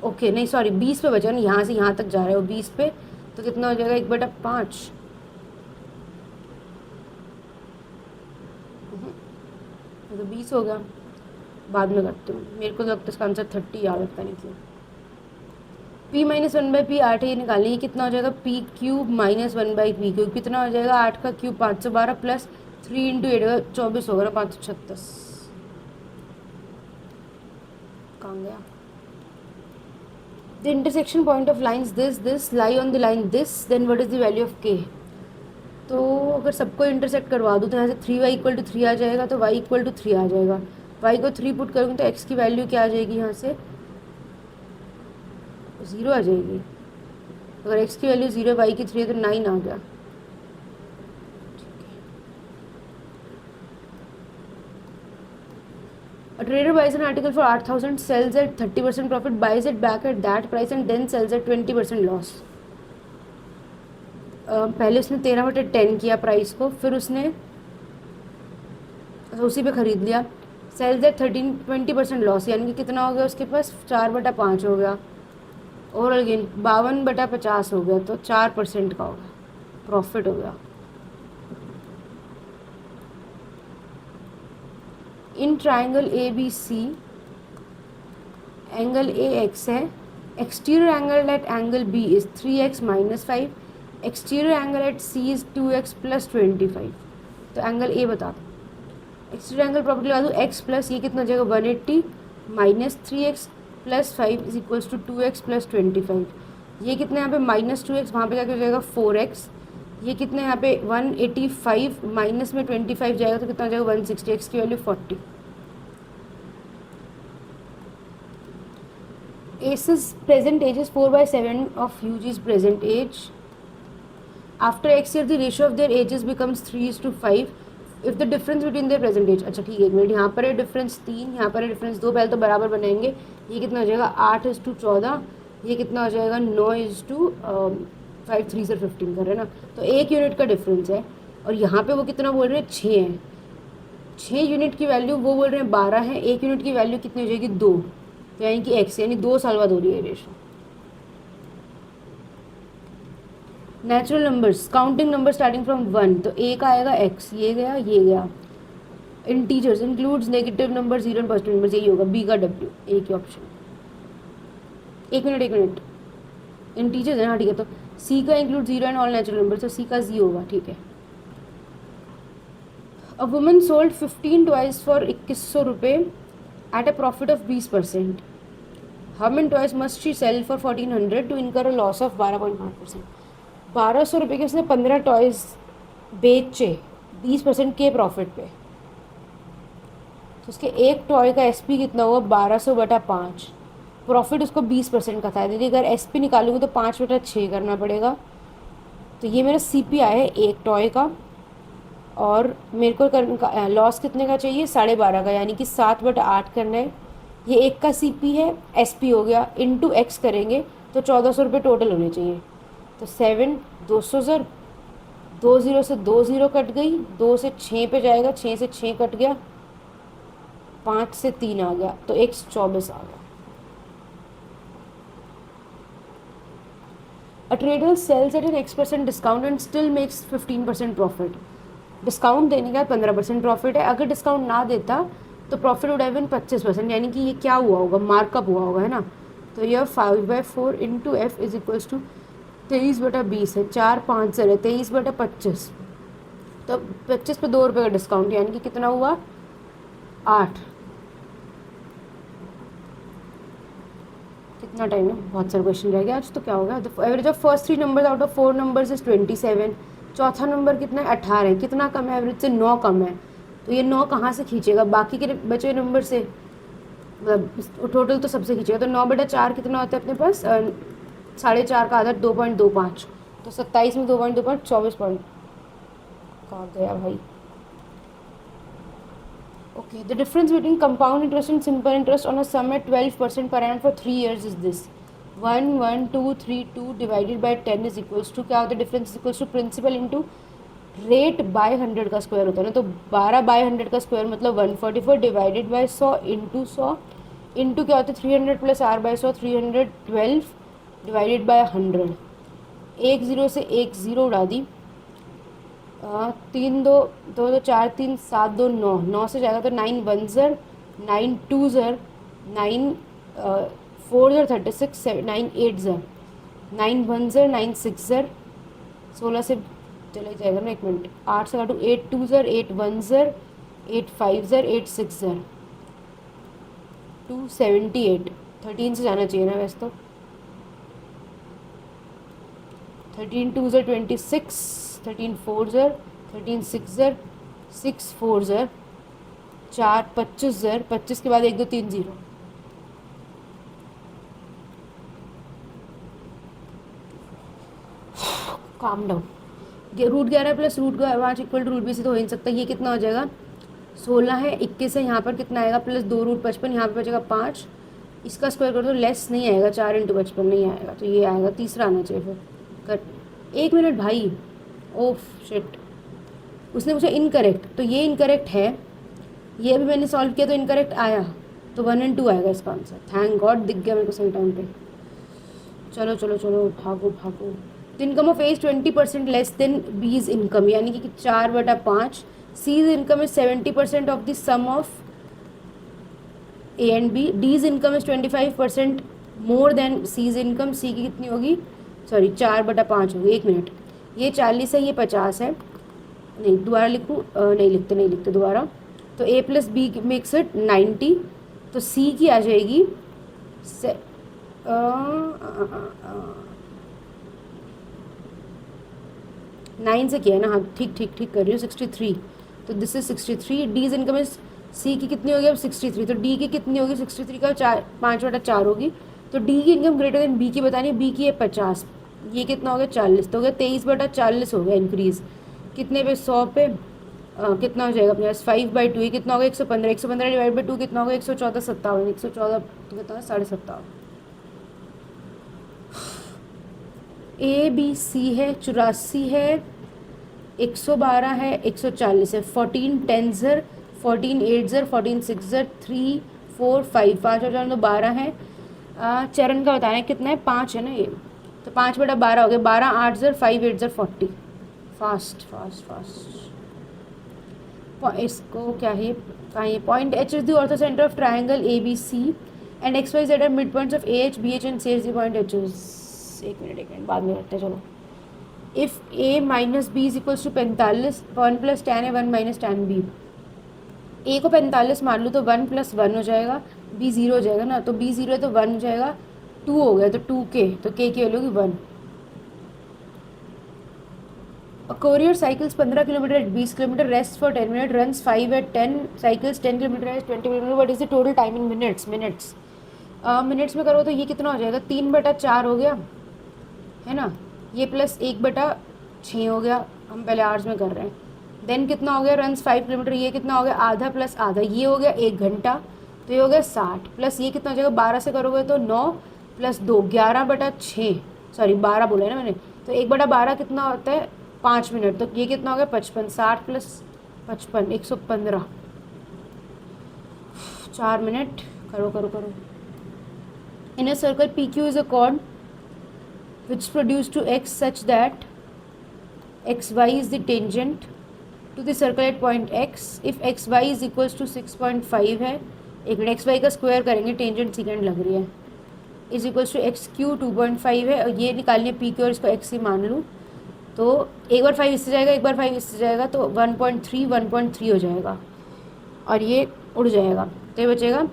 ओके नहीं सॉरी 20 पे बचेगा, नहीं यहाँ से यहाँ तक जा रहा है वो 20 पे, तो कितना हो जाएगा 1/5, तो 20 हो गया। बाद में करती हूँ, मेरे को तो लगता है इसका आंसर 30 याद रखता नहीं क्यों। p माइनस 1/p 8 है, ये निकालनी है, कितना हो जाएगा p cube minus 1/p cube, कितना हो जाएगा 8 का क्यूब 512 प्लस 3 इंटू 8 होगा 24 होगा ना, 536 कहाँ गया। The intersection point of lines this lie on the line this, then what is the value of k। तो अगर सबको इंटरसेक्ट करवा दूँ तो यहाँ से 3y = 3 आ जाएगा, तो y = 3 आ जाएगा, y को 3 पुट करूँगी तो x की वैल्यू क्या आ जाएगी, यहाँ से 0 आ जाएगी। अगर x की वैल्यू 0 y की 3 है तो 9 आ गया। A trader buys an article for 8,000, sells at 30% profit, buys it back at that price and then sells at 20% loss. पहले उसने 13/10 किया प्राइस को, फिर उसने उसी पे ख़रीद लिया, सेल्स एट 20% लॉस, यानी कि कितना हो गया उसके पास 4/5 हो गया, ओवरऑल गेन 52/50 हो गया, तो 4% का होगा प्रॉफिट हो गया। In triangle A B C angle A x है, exterior angle at angle B is 3x - 5, exterior angle at C is 2x + 25। तो एंगल ए बता दो, एक्सटीरियर एंगल प्रॉपर्टी लगा दूँ, x प्लस ये कितना हो जाएगा 180 minus 3x + 5 is equals to 2x + 25। ये कितना यहाँ पे -2x, वहाँ पे क्या हो जाएगा 4x, ये कितना यहाँ पे 185 माइनस में 25 जाएगा तो कितना हो जाएगा 160, x की value 40। Ace's present age is 4/7 of Yuji's present age. After X year, the ratio of their ages becomes 3:5. If the difference between their present age, अच्छा ठीक है, एक मिनट, यहाँ पर है डिफरेंस 3, यहाँ पर है डिफरेंस 2, पहले तो बराबर बनाएंगे, ये कितना हो जाएगा 8:14, ये कितना हो जाएगा 9:5, 3 से 15 कर रहे हैं ना, तो 1 यूनिट का डिफरेंस है, और यहाँ पे वो कितना बोल रहे हैं 6 है, 6 यूनिट की वैल्यू वो बोल रहे हैं 12 है, 1 यूनिट की वैल्यू कितनी हो जाएगी 2, तो यानी कि x, यानी 2 साल बाद हो रही है ratio. Natural numbers, counting number starting from 1, तो a का आएगा x, ये गया ये गया। Integers includes negative number 0 and positive numbers, यही होगा b का w, a की ऑप्शन। एक मिनट, इंटीजर्स है, हाँ ठीक है, तो c का include 0 and all natural number, तो c का z होगा, ठीक है। A woman sold 15 toys for 2100 रुपये at a profit of 20%. How many toys must she sell for 1400 to incur a loss of 12.5%? 1200 रुपये के उसने 15 टॉयज़ बेचे 20% के प्रॉफिट पे, तो उसके एक टॉय का SP कितना हुआ 1200/5, प्रॉफिट उसको 20% का था, यदि अगर SP निकालूंगी तो 5/6 करना पड़ेगा, तो ये मेरा CP आया है एक टॉय का, और मेरे को लॉस कितने का चाहिए 12.5 का, यानी कि 7/8 करना है। ये एक का CP है, SP हो गया, इंटू x करेंगे तो 1400 रुपये टोटल होने चाहिए, तो 7 200 सर, 2 0 से 2 0 कट गई, 2 से 6 पे जाएगा, 6 से 6 कट गया, 5 से 3 आ गया, तो x 24 आ गया। A trader sells at an X% discount and still makes 15% profit. Discount देने का 15% प्रॉफिट है, अगर डिस्काउंट ना देता तो प्रॉफिट वुड हैव बीन 25%, यानी कि ये क्या हुआ होगा, मार्कअप हुआ होगा, है ना। तो यह 5/4 into F is equals to 23/20 है, 4 5 है 23/25, तो 25 पे 2 रुपये का डिस्काउंट, यानी कि कितना हुआ 8। कितना टाइम है, बहुत सारे क्वेश्चन रह गया आज, तो क्या होगा, the average of first 3 numbers out of 4 numbers is 27, चौथा नंबर कितना है 18 है, कितना कम है एवरेज से 9 कम है, तो ये 9 कहाँ से खींचेगा, बाकी के बचे नंबर से, मतलब टोटल तो सबसे खींचेगा, तो 9/4 कितना होता है अपने पास 4.5 का आधा 2.25, तो 27 में 2.25 24 पॉइंट कहाँ गया भाई। Okay, the difference between compound interest and simple interest on a sum at 12% per annum for 3 years is this, 1 1 2 3 2 divided by 10 is equals to क्या होता है, difference is equals to principal into rate by 100 का square होता है ना, तो 12 bye 100 का square मतलब 144 डिवाइडेड बाय 100 इंटू 100 इंटू क्या होता है 300 plus R by 100 312 divided by 100। एक ज़ीरो से एक ज़ीरो उड़ा दी। तीन दो दो दो चार तीन सात दो नौ, नौ से जाएगा तो 9 वन ज़र 9 टू ज़र 9 4 ज़र 36 9 8 ज़र 9 वन ज़र 9 6 ज़र 16 से चला जाएगा ना, एक मिनट 8 से काटू 8 टू ज़र 8 वन ज़र 8 फाइव ज़र 8 सिक्स ज़र 278। 13 से जाना चाहिए ना वैसे तो। 13 टू ज़र 26 13 फोर ज़र 13 सिक्स ज़र 6 फोर ज़र 4 25 ज़र 25 के बाद 1 2 3 0। Calm down. Root 11 plus root 5 equal to root 20 से तो हो ही नहीं सकता। ये कितना हो जाएगा 16 है 21 है, यहाँ पर कितना आएगा प्लस 2 रूट 55, यहाँ पर बचेगा 5। इसका स्क्वायर कर दो, लेस नहीं आएगा 4 इंटू 55 नहीं आएगा, तो ये आएगा तीसरा आना चाहिए फिर कर। एक मिनट भाई, ओफ शिट, उसने पूछा इनकरेक्ट, तो ये इनकरेक्ट है, ये भी मैंने सॉल्व किया तो इनकरेक्ट आया, तो 1 एंड 2 आएगा इसका आंसर। थैंक गॉड दिख गया मेरे को सही टाइम पे। चलो चलो चलो भागो भागो। The income of A 20% less than B's income, यानी कि 4/5। C's income is 70% of the sum of A and B. D's income is 25% more than C's income. C की कितनी होगी, सॉरी 4/5 होगी। एक मिनट, ये 40 है ये 50 है, नहीं दोबारा लिखूँ, नहीं लिखते दोबारा। तो ए प्लस बी मेक्स इट 90, तो सी की आ जाएगी 9 से किया है ना, हाँ ठीक कर रही हूँ 63, तो this is 63। D's income is, C की कितनी होगी अब 63, तो डी की कितनी होगी 63 का 5/4 होगी। तो डी की इनकम ग्रेटर देन बी की बतानी है, बी की है 50, ये कितना हो गया 40, तो हो गया 23/40 हो गया इंक्रीज। कितने पे 100 पे कितना हो जाएगा अपने पास 5/2, ये कितना होगा 115, 115 डिवाइड बाई 2 कितना होगा 114 57, 114 तो कितना होगा 57। ए बी सी है 84 है 112 है 140 है। 14 10 ज़र 14 8 ज़र 14 6 ज़र 3 4 5 5 और 4 12 है। चरण का बताना है कितना है 5 है ना ये, तो 5/12 हो गया। 12 8 ज़र 5 8 ज़र 40। Fast fast fast. इसको क्या है कहाँ ये point H is the orthocentre of triangle A B C and X Y Z are midpoints of A H B H and C is the point H is. एक minute बाद में करते हैं चलो। If A minus B is equals to 45, 1 plus tan है 1 minus tan B. ए को 45 मान लूँ तो 1 + 1 हो जाएगा, बी 0 हो जाएगा ना, तो बी 0 है तो 1 हो जाएगा, 2 हो गया तो 2k, तो k की वैल्यू होगी 1। A courier cycles 15 kilometre at 20 kilometre, rest for 10 minute, runs 5 at 10, cycles 10 kilometre at 20 kilometre, what is the total time in minutes? Minutes में करो तो ये कितना हो जाएगा 3/4 हो गया है ना, ये प्लस 1/6 हो गया, हम पहले आवर्स में कर रहे हैं। देन कितना हो गया रन्स 5 किलोमीटर, ये कितना हो गया आधा प्लस आधा, ये हो गया 1 घंटा, तो ये हो गया 60, प्लस ये कितना हो जाएगा 12 से करोगे तो 9 + 2 11/6, सॉरी 12 बोला है ना मैंने, तो 1/12 कितना होता है 5 मिनट, तो ये कितना हो गया 55, 60 + 55 115, 4 मिनट। करो। In a circle PQ is a chord which produced to x such that xy is the tangent to the circle at point x. If xy is equals to 6.5 है, एक मिनट xy का square करेंगे, tangent second लग रही है, is equals to xq 2.5 है, और ये निकालनी है PQ और इसको x ही मान लूँ, तो एक बार 5 इससे जाएगा एक बार 5 इससे जाएगा, तो 1.3 हो जाएगा और ये उड़ जाएगा, तो ये बचेगा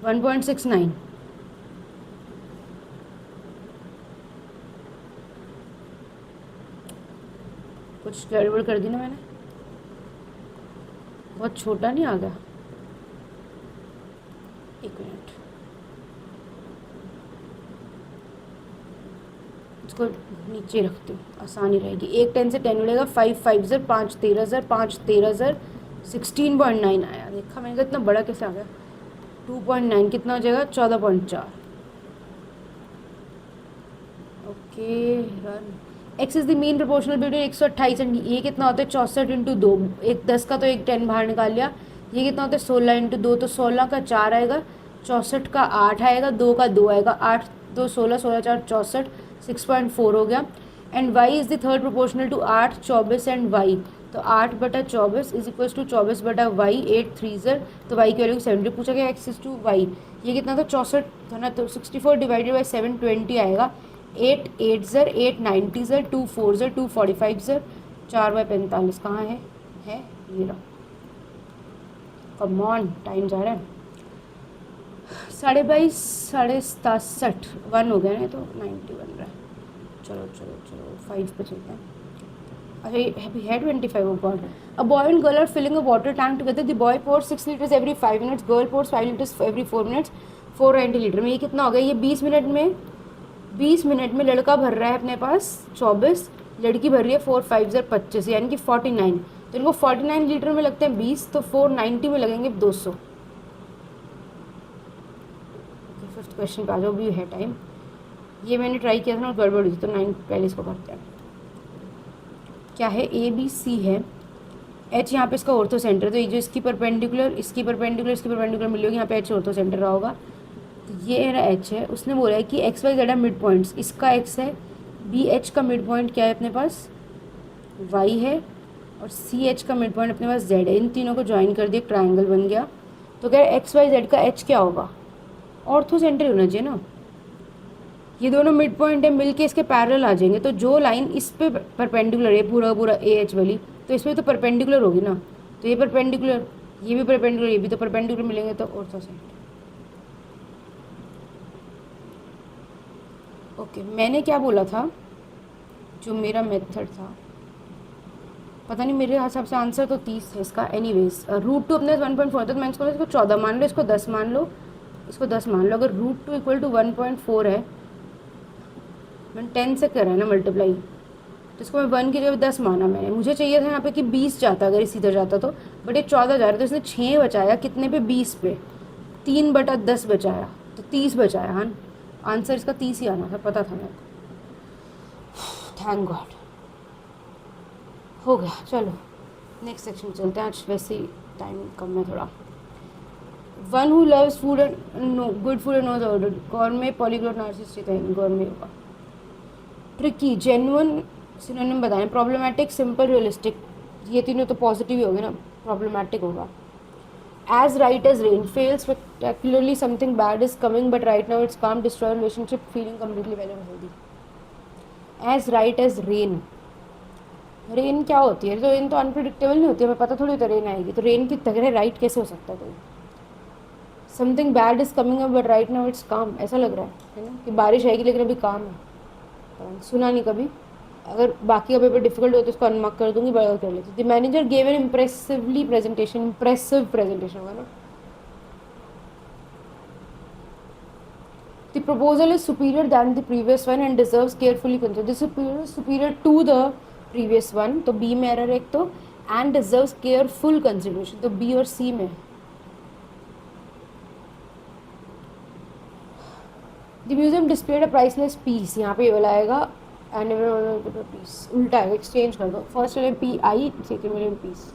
1.69। कुछ गड़बड़ कर दी ना मैंने, बहुत छोटा नहीं आ गया, एक मिनट इसको नीचे रखती हूँ आसानी रहेगी। 1 10 से 10 मिलेगा, 5 5 ज़र 5 13 ज़र 5 13 ज़र 16.9 आया, देखा मैंने इतना बड़ा कैसे आ गया। 2.9 कितना हो जाएगा 14.4। Okay run. X is the mean proportional between 128 and ये कितना होता है 64 इंटू 2, एक 10 का तो एक 10 बाहर निकाल लिया, ये कितना होता है 16 इंटू 2, तो 16 का 4 आएगा, 64 का 8 आएगा, 2 का 2 आएगा, 8 2 16, 16 4 64, 6.4 हो गया। And Y is the third proportional to 8 24 and Y, तो 8/24 इज इक्वल्स टू 24/वाई, 8 3 ज़र, तो वाई की वैल्यू 70 पूछा गया, एक्स इज टू वाई, ये कितना था 64 था ना, तो 64 डिवाइडेड बाई 720 आएगा, 8 8 ज़र, 8 90 ज़र, 2 4 ज़र, 2 45 ज़र, 4/45 कहाँ है ये रहा। कम ऑन, टाइम जा रहा है, 22.5 67 1 हो गया ना, तो 90 बन रहा है। चलो 5 पे चलते हैं। अरे we had 25, oh god. A boy and girl are filling a water tank together. The boy pours 6 liters every 5 minutes. Girl pours 5 liters every 4 minutes. 490 litre में ये कितना हो गया, ये 20 मिनट में लड़का भर रहा है अपने पास 24, लड़की भर रही है 4 5 ज़र 25, यानी कि 49, तो इनको 49 लीटर में लगते हैं 20, तो 490 में लगेंगे 200। फिफ्थ क्वेश्चन पे आ जाओ, भी है टाइम, ये मैंने ट्राई किया था ना, गड़बड़ हुई थी, तो 9 पहले इसको करते हैं। क्या है, ए बी सी है, एच यहाँ पे इसका ऑर्थो सेंटर, तो ये जो इसकी परपेंडिकुलर मिली होगी, यहाँ पे एच ऑर्थो सेंटर रहा होगा, तो ये रहा एच है। उसने बोला है कि एक्स वाई जेड है मिड पॉइंट्स, इसका एक्स है, बी एच का मिड पॉइंट क्या है अपने पास, वाई है, और सी एच का मिड पॉइंट अपने पास जेड है। इन तीनों को ज्वाइन कर दिया, ट्राइंगल बन गया। तो कह रहे एक्स वाई जेड का एच क्या होगा, ऑर्थो सेंटर होना चाहिए ना, ये दोनों मिड पॉइंट है, मिलके इसके पैरेलल आ जाएंगे, तो जो लाइन इस पे परपेंडिकुलर है पूरा ए एच वाली, तो इसमें तो परपेंडिकुलर होगी ना, तो ये परपेंडिकुलर, ये भी परपेंडिकुलर, ये भी तो परपेंडिकुलर मिलेंगे, तो ऑर्थो सेंटर। ओके, मैंने क्या बोला था, जो मेरा मेथड था, पता नहीं, मेरे हिसाब से आंसर तो 30 है इसका। एनीवेज √2 अपने 1.4 था, तो मैं इसको 14 मान लो, इसको 10 मान लो, इसको 10 मान लो। अगर √2 इक्वल टू 1.4 है, मैंने 10 से करा है ना मल्टीप्लाई, तो इसको मैं 1 की जगह 10 माना मैंने। मुझे चाहिए था यहाँ पे कि 20 जाता, अगर इसी तरह जाता तो, बट ये 14 जा रहा, तो इसने 6 बचाया, कितने पे, 20 पे, 3/10 बचाया, तो 30 बचाया। हाँ, आंसर इसका 30 ही आना था, पता था मेरे को, थैंक गॉड हो गया। चलो नेक्स्ट सेक्शन चलते हैं, आज वैसे ही टाइम कम है थोड़ा। One who loves food and know good food and knows order, gourmet polyglot narcissist है, गौरमे होगा। ट्रिकी, जेन्युइन सिनोनिम बताएं, प्रॉब्लमेटिक, सिंपल, रियलिस्टिक, ये तीनों तो पॉजिटिव ही होंगे ना, प्रॉब्लमेटिक होगा। As right as rain, fail spectacularly, something bad is coming but right now it's calm, destroy relationship, feeling completely well and healthy. As right as rain, rain क्या होती है, तो रेन तो अनप्रिडिक्टेबल नहीं होती है, हमें पता थोड़ी होता रेन आएगी, तो रेन की तरह राइट कैसे हो सकता है कोई। Something bad is coming up but right now it's काम, ऐसा लग रहा है ना, कि बारिश आएगी लेकिन अभी काम है, सुना नहीं कभी। अगर बाकी का पेपर डिफिकल्ट हो तो इसको अनमार्क कर दूंगी, बड़ा कर लेती। The manager gave an impressive presentation होगा ना। The proposal is superior than the previous one and deserves carefully considered. The superior to the previous one, तो B में एरर एक तो, and deserves careful consideration, तो B और C में। The museum displayed a priceless piece, यहाँ पे ये वाला आएगा, and piece उल्टा है, एक्सचेंज कर दो, फर्स्ट वाले PI, सेकेंड वाले पीस,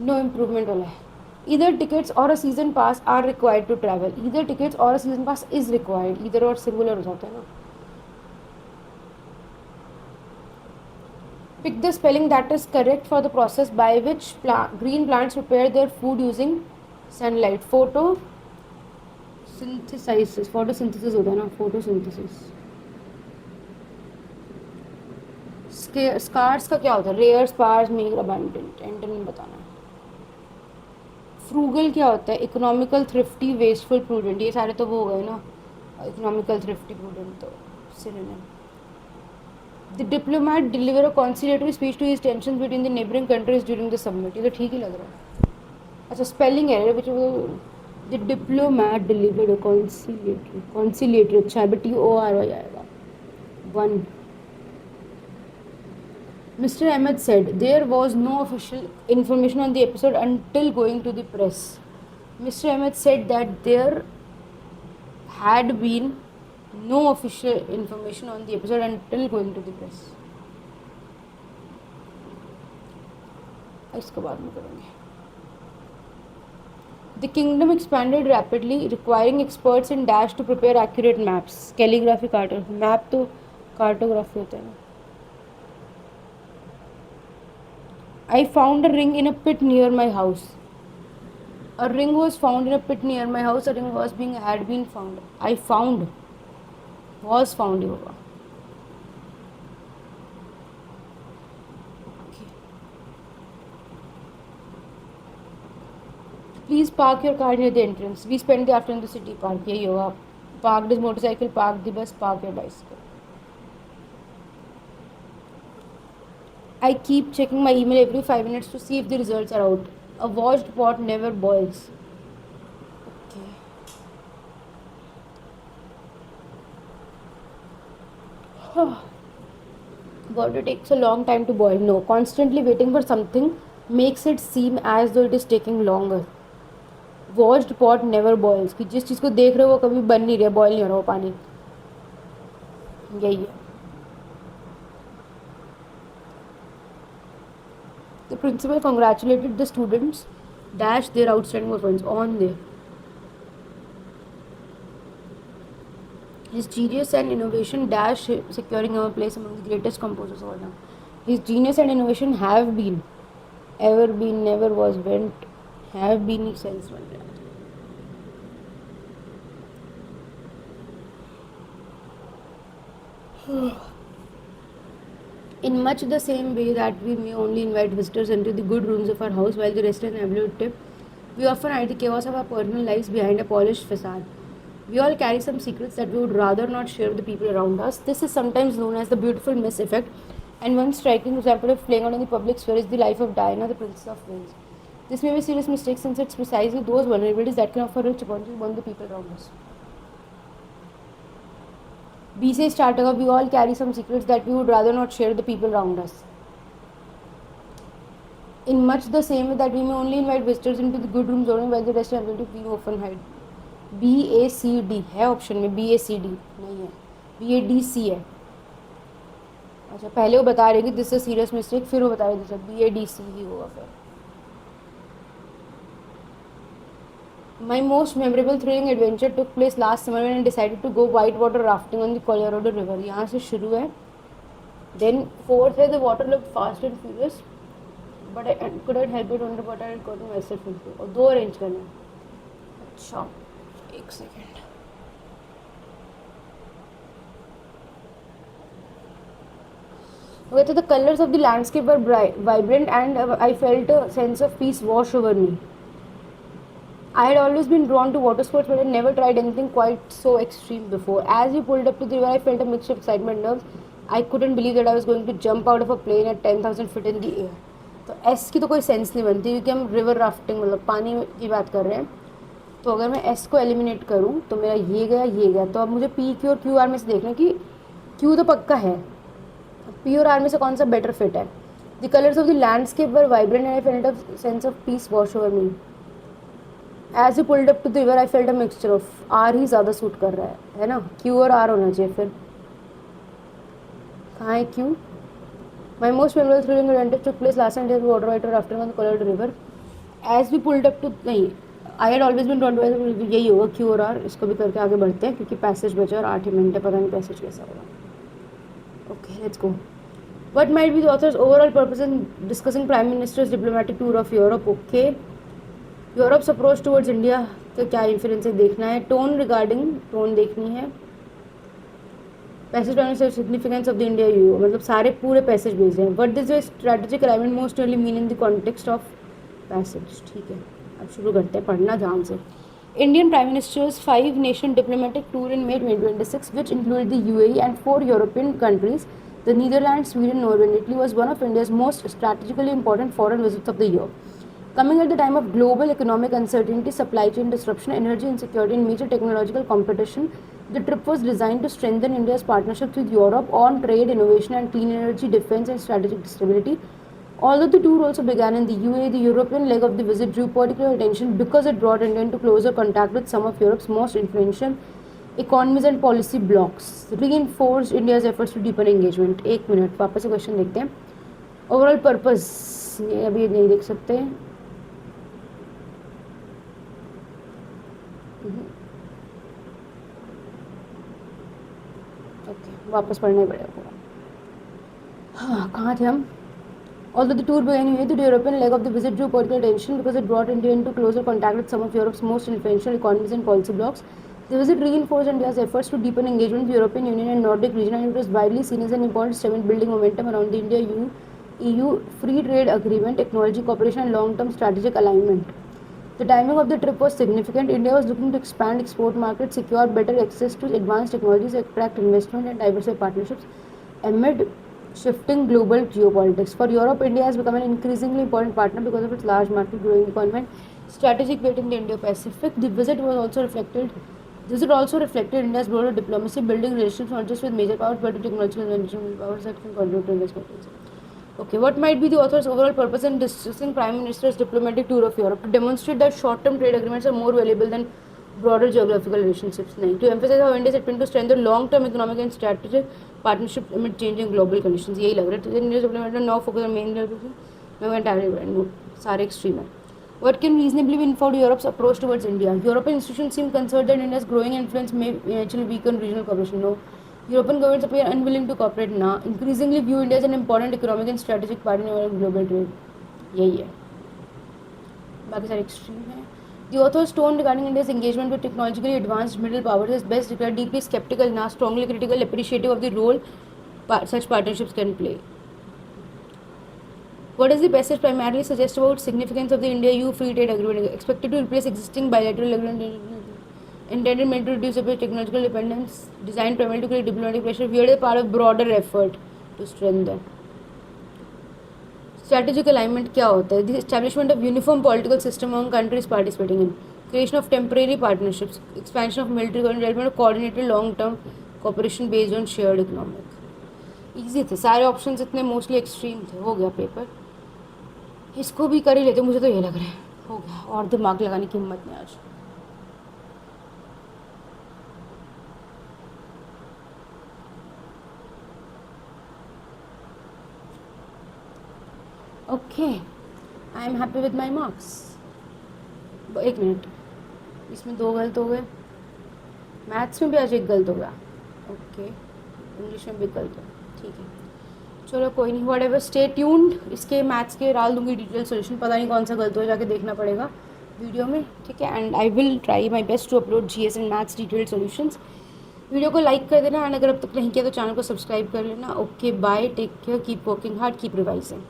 नो इम्प्रूवमेंट वाला है। Either tickets or a season pass are required to travel. Either tickets or a season pass is required. Either और singular हो जाता है ना। Pick the spelling that is correct for the process by which green plants prepare their food using sunlight. Photosynthesis होता है ना, photosynthesis। Scarce का क्या होता है, rare, sparse, meager, abundant, antonym बताना है। फ्रूगल क्या होता है, इकोनॉमिकल, थ्रिफ्टी, वेस्टफुल, प्रूडेंट, ये सारे तो वो हो गए ना, इकोनॉमिकल, थ्रिफ्टी, प्रूडेंट तो synonym. The diplomat deliver a conciliatory speech to his tensions between the neighbouring countries during the summit, ये तो ठीक ही लग रहा है। अच्छा, स्पेलिंग है द डिप्लोमैट डिलीवर अ कॉन्सिलेटरी, अच्छा है, बट OR हो जाएगा 1। Mr. Ahmed said there was no official information on the episode until going to the press. Mr. Ahmed said that there had been No official information on the episode until going to the press. इसके बाद में करेंगे. The kingdom expanded rapidly, requiring experts in dash to prepare accurate maps. Calligraphy cartography. Map तो cartography होता है ना. I found a ring in a pit near my house. A ring was found in a pit near my house. A ring had been found. I found was found ही होगा. Please park your car near the entrance. We spent the afternoon in the city park. यही होगा. Park his motorcycle, park the bus, park your bicycle. I keep checking my email every 5 minutes to see if the results are out. A washed pot never boils. Okay. Water takes a long time to boil. No, constantly waiting for something makes it seem as though it is taking longer. Washed pot never boils. कि जिस चीज़ को देख रहे हो वो कभी बन नहीं रहा, बॉयल नहीं हो रहा वो पानी. यही है. The principal congratulated the students dash their outstanding performance on their. His genius and innovation dash securing our place among the greatest composers of all time. His genius and innovation have been, ever been, never was, went, have been since one. In much the same way that we may only invite visitors into the good rooms of our house while the rest is an absolute tip, we often hide the chaos of our personal lives behind a polished facade. We all carry some secrets that we would rather not share with the people around us. This is sometimes known as the beautiful miss effect, and one striking example of playing out in the public sphere is the life of Diana, the Princess of Wales. This may be a serious mistake since it's precisely those vulnerabilities that can offer rich opportunities among the people around us. B says starter, we all carry some secrets that we would rather not share with the people around us. In much the same way that we may only invite visitors into the good rooms only while the rest are empty, we often hide. BACD है option में, BACD नहीं है, BADC है. अच्छा पहले वो बता रही थी दिस इज सीरियस मिस्टेक, फिर वो बता रही थी BADC ही होगा फिर. My most memorable thrilling adventure took place last summer when I decided to go whitewater rafting on the Colorado River. यहाँ से शुरू है. Then fourth है the water looked fast and furious, but I couldn't help it underwater and got myself into. और दो arrange करना. अच्छा एक second. Okay, so the colors of the landscape were bright, vibrant, and I felt a sense of peace wash over me. I had always been drawn to water sports, but I never tried anything quite so extreme before. As we pulled up to the river, I felt a mix of excitement and nerves. I couldn't believe that I was going to jump out of a plane at 10,000 feet in the air. तो S की तो कोई sense नहीं बनती क्योंकि हम river rafting मतलब पानी की बात कर रहे हैं. तो अगर मैं एस को एलिमिनेट करूं तो मेरा ये गया. तो अब मुझे पी क्यू और क्यू आर में से देखना कि क्यू तो पक्का है, पी और आर में से कौन सा बेटर फिट है. The colours of the landscape were vibrant and I felt a sense of peace wash over me. As you pulled up to the river I felt a mixture of. आर ही ज़्यादा suit कर रहा है ना. Q और are होना चाहिए. फिर कहाँ है Q. My most memorable thrilling adventure took place last night in water writer rafting on the Colorado river. As we pulled up to नहीं, I had always been drawn to, यही होगा Q और are. इसको भी करके आगे बढ़ते हैं क्योंकि पैसेज बचा और 8 ही मिनट है, पता नहीं पैसेज कैसा होगा. Okay let's go. What might be the author's overall purpose in discussing Prime Minister's diplomatic tour of Europe? Okay. Europe's approach towards India का क्या इन्फ्लुएंस है देखना है. टोन रिगार्डिंग टोन देखनी है. Passage on significance of the India you मतलब सारे पूरे पैसेज भेज रहे हैं. What this strategic alignment most really mean in the context of passage. ठीक है अब शुरू करते हैं पढ़ना ध्यान से. Indian Prime Minister's 5-nation diplomatic tour in May 2026, which included the UAE and 4 European countries, the Netherlands, Sweden, Norway, and Italy, was one of India's most strategically important foreign visits of the year. Coming at the time of global economic uncertainty, supply chain disruption, energy insecurity, and major technological competition, the trip was designed to strengthen India's partnerships with Europe on trade, innovation, and clean energy, defense, and strategic stability. Although the tour also began in the UAE, the European leg of the visit drew particular attention because it brought India into closer contact with some of Europe's most influential economies and policy blocs reinforce India's efforts to deepen engagement. एक minute वापस से question देखते हैं। Overall purpose ये अभी नहीं देख सकते। ओके वापस पढ़ना ही पड़ेगा पूरा। हाँ कहाँ थे हम? Although the tour began anyway, the European leg of the visit drew political attention because it brought India into closer contact with some of Europe's most influential economies and policy blocs. The visit reinforced India's efforts to deepen engagement with the European Union and Nordic region, and it was widely seen as an important step in building momentum around the India-EU free trade agreement, technology cooperation, and long-term strategic alignment. The timing of the trip was significant. India was looking to expand export markets, secure better access to advanced technologies, attract investment, and diversify partnerships amid shifting global geopolitics. For Europe, India has become an increasingly important partner because of its large market, growing economy, and strategic weight in the Indo-Pacific. The visit also reflected India's broader diplomacy, building relationships not just with major powers but with technological and international powers that can contribute to investment. Okay, what might be the author's overall purpose in discussing Prime Minister's diplomatic tour of Europe? To demonstrate that short-term trade agreements are more valuable than broader geographical relationships. To emphasize how India is determined to strengthen long-term economic and strategic partnership amid changing global conditions. यही लग रहा है। तो India's diplomatic now focus on main no सारे extreme है. What can reasonably be inferred Europe's approach towards India? European institutions seem concerned that India's growing influence may eventually weaken regional cooperation. No. European governments appear unwilling to cooperate now, increasingly view India as an important economic and strategic partner in global trade. यही है। बाकी सारे extreme है। The author's tone regarding India's engagement with technologically advanced middle powers is best declared deeply skeptical, now strongly critical, appreciative of the role such partnerships can play. What does the passage primarily suggest about significance of the India-EU free trade agreement? Expected to replace existing bilateral agreements intended meant to reduce technological dependence, designed primarily to create diplomatic pressure, viewed as part of broader effort to strengthen. Strategic alignment क्या होता है? The establishment of uniform political system among countries participating in, creation of temporary partnerships, expansion of military and development of coordinated long-term cooperation based on shared economic. Easy थे सारे options इतने mostly extreme थे। हो गया paper. इसको भी कर ही लेते, मुझे तो ये लग रहा है हो गया, और दिमाग लगाने की हिम्मत नहीं आज। Okay I am happy with my marks. एक मिनट, इसमें 2 गलत हो गए, मैथ्स में भी आज 1 गलत हो गया। ओके इंग्लिश में भी गलत हो, ठीक है चलो कोई नहीं, वट एवर स्टे ट्यून्ड। इसके मैथ्स के डाल दूंगी डिटेल सोल्यूशन, पता नहीं कौन सा गलत हो, जाके देखना पड़ेगा वीडियो में, ठीक है। And I will try my best to upload GS and maths detailed solutions. Video को लाइक कर देना एंड अगर अब तक नहीं किया तो चैनल को सब्सक्राइब कर लेना। Okay bye, take care, keep working hard, keep revising.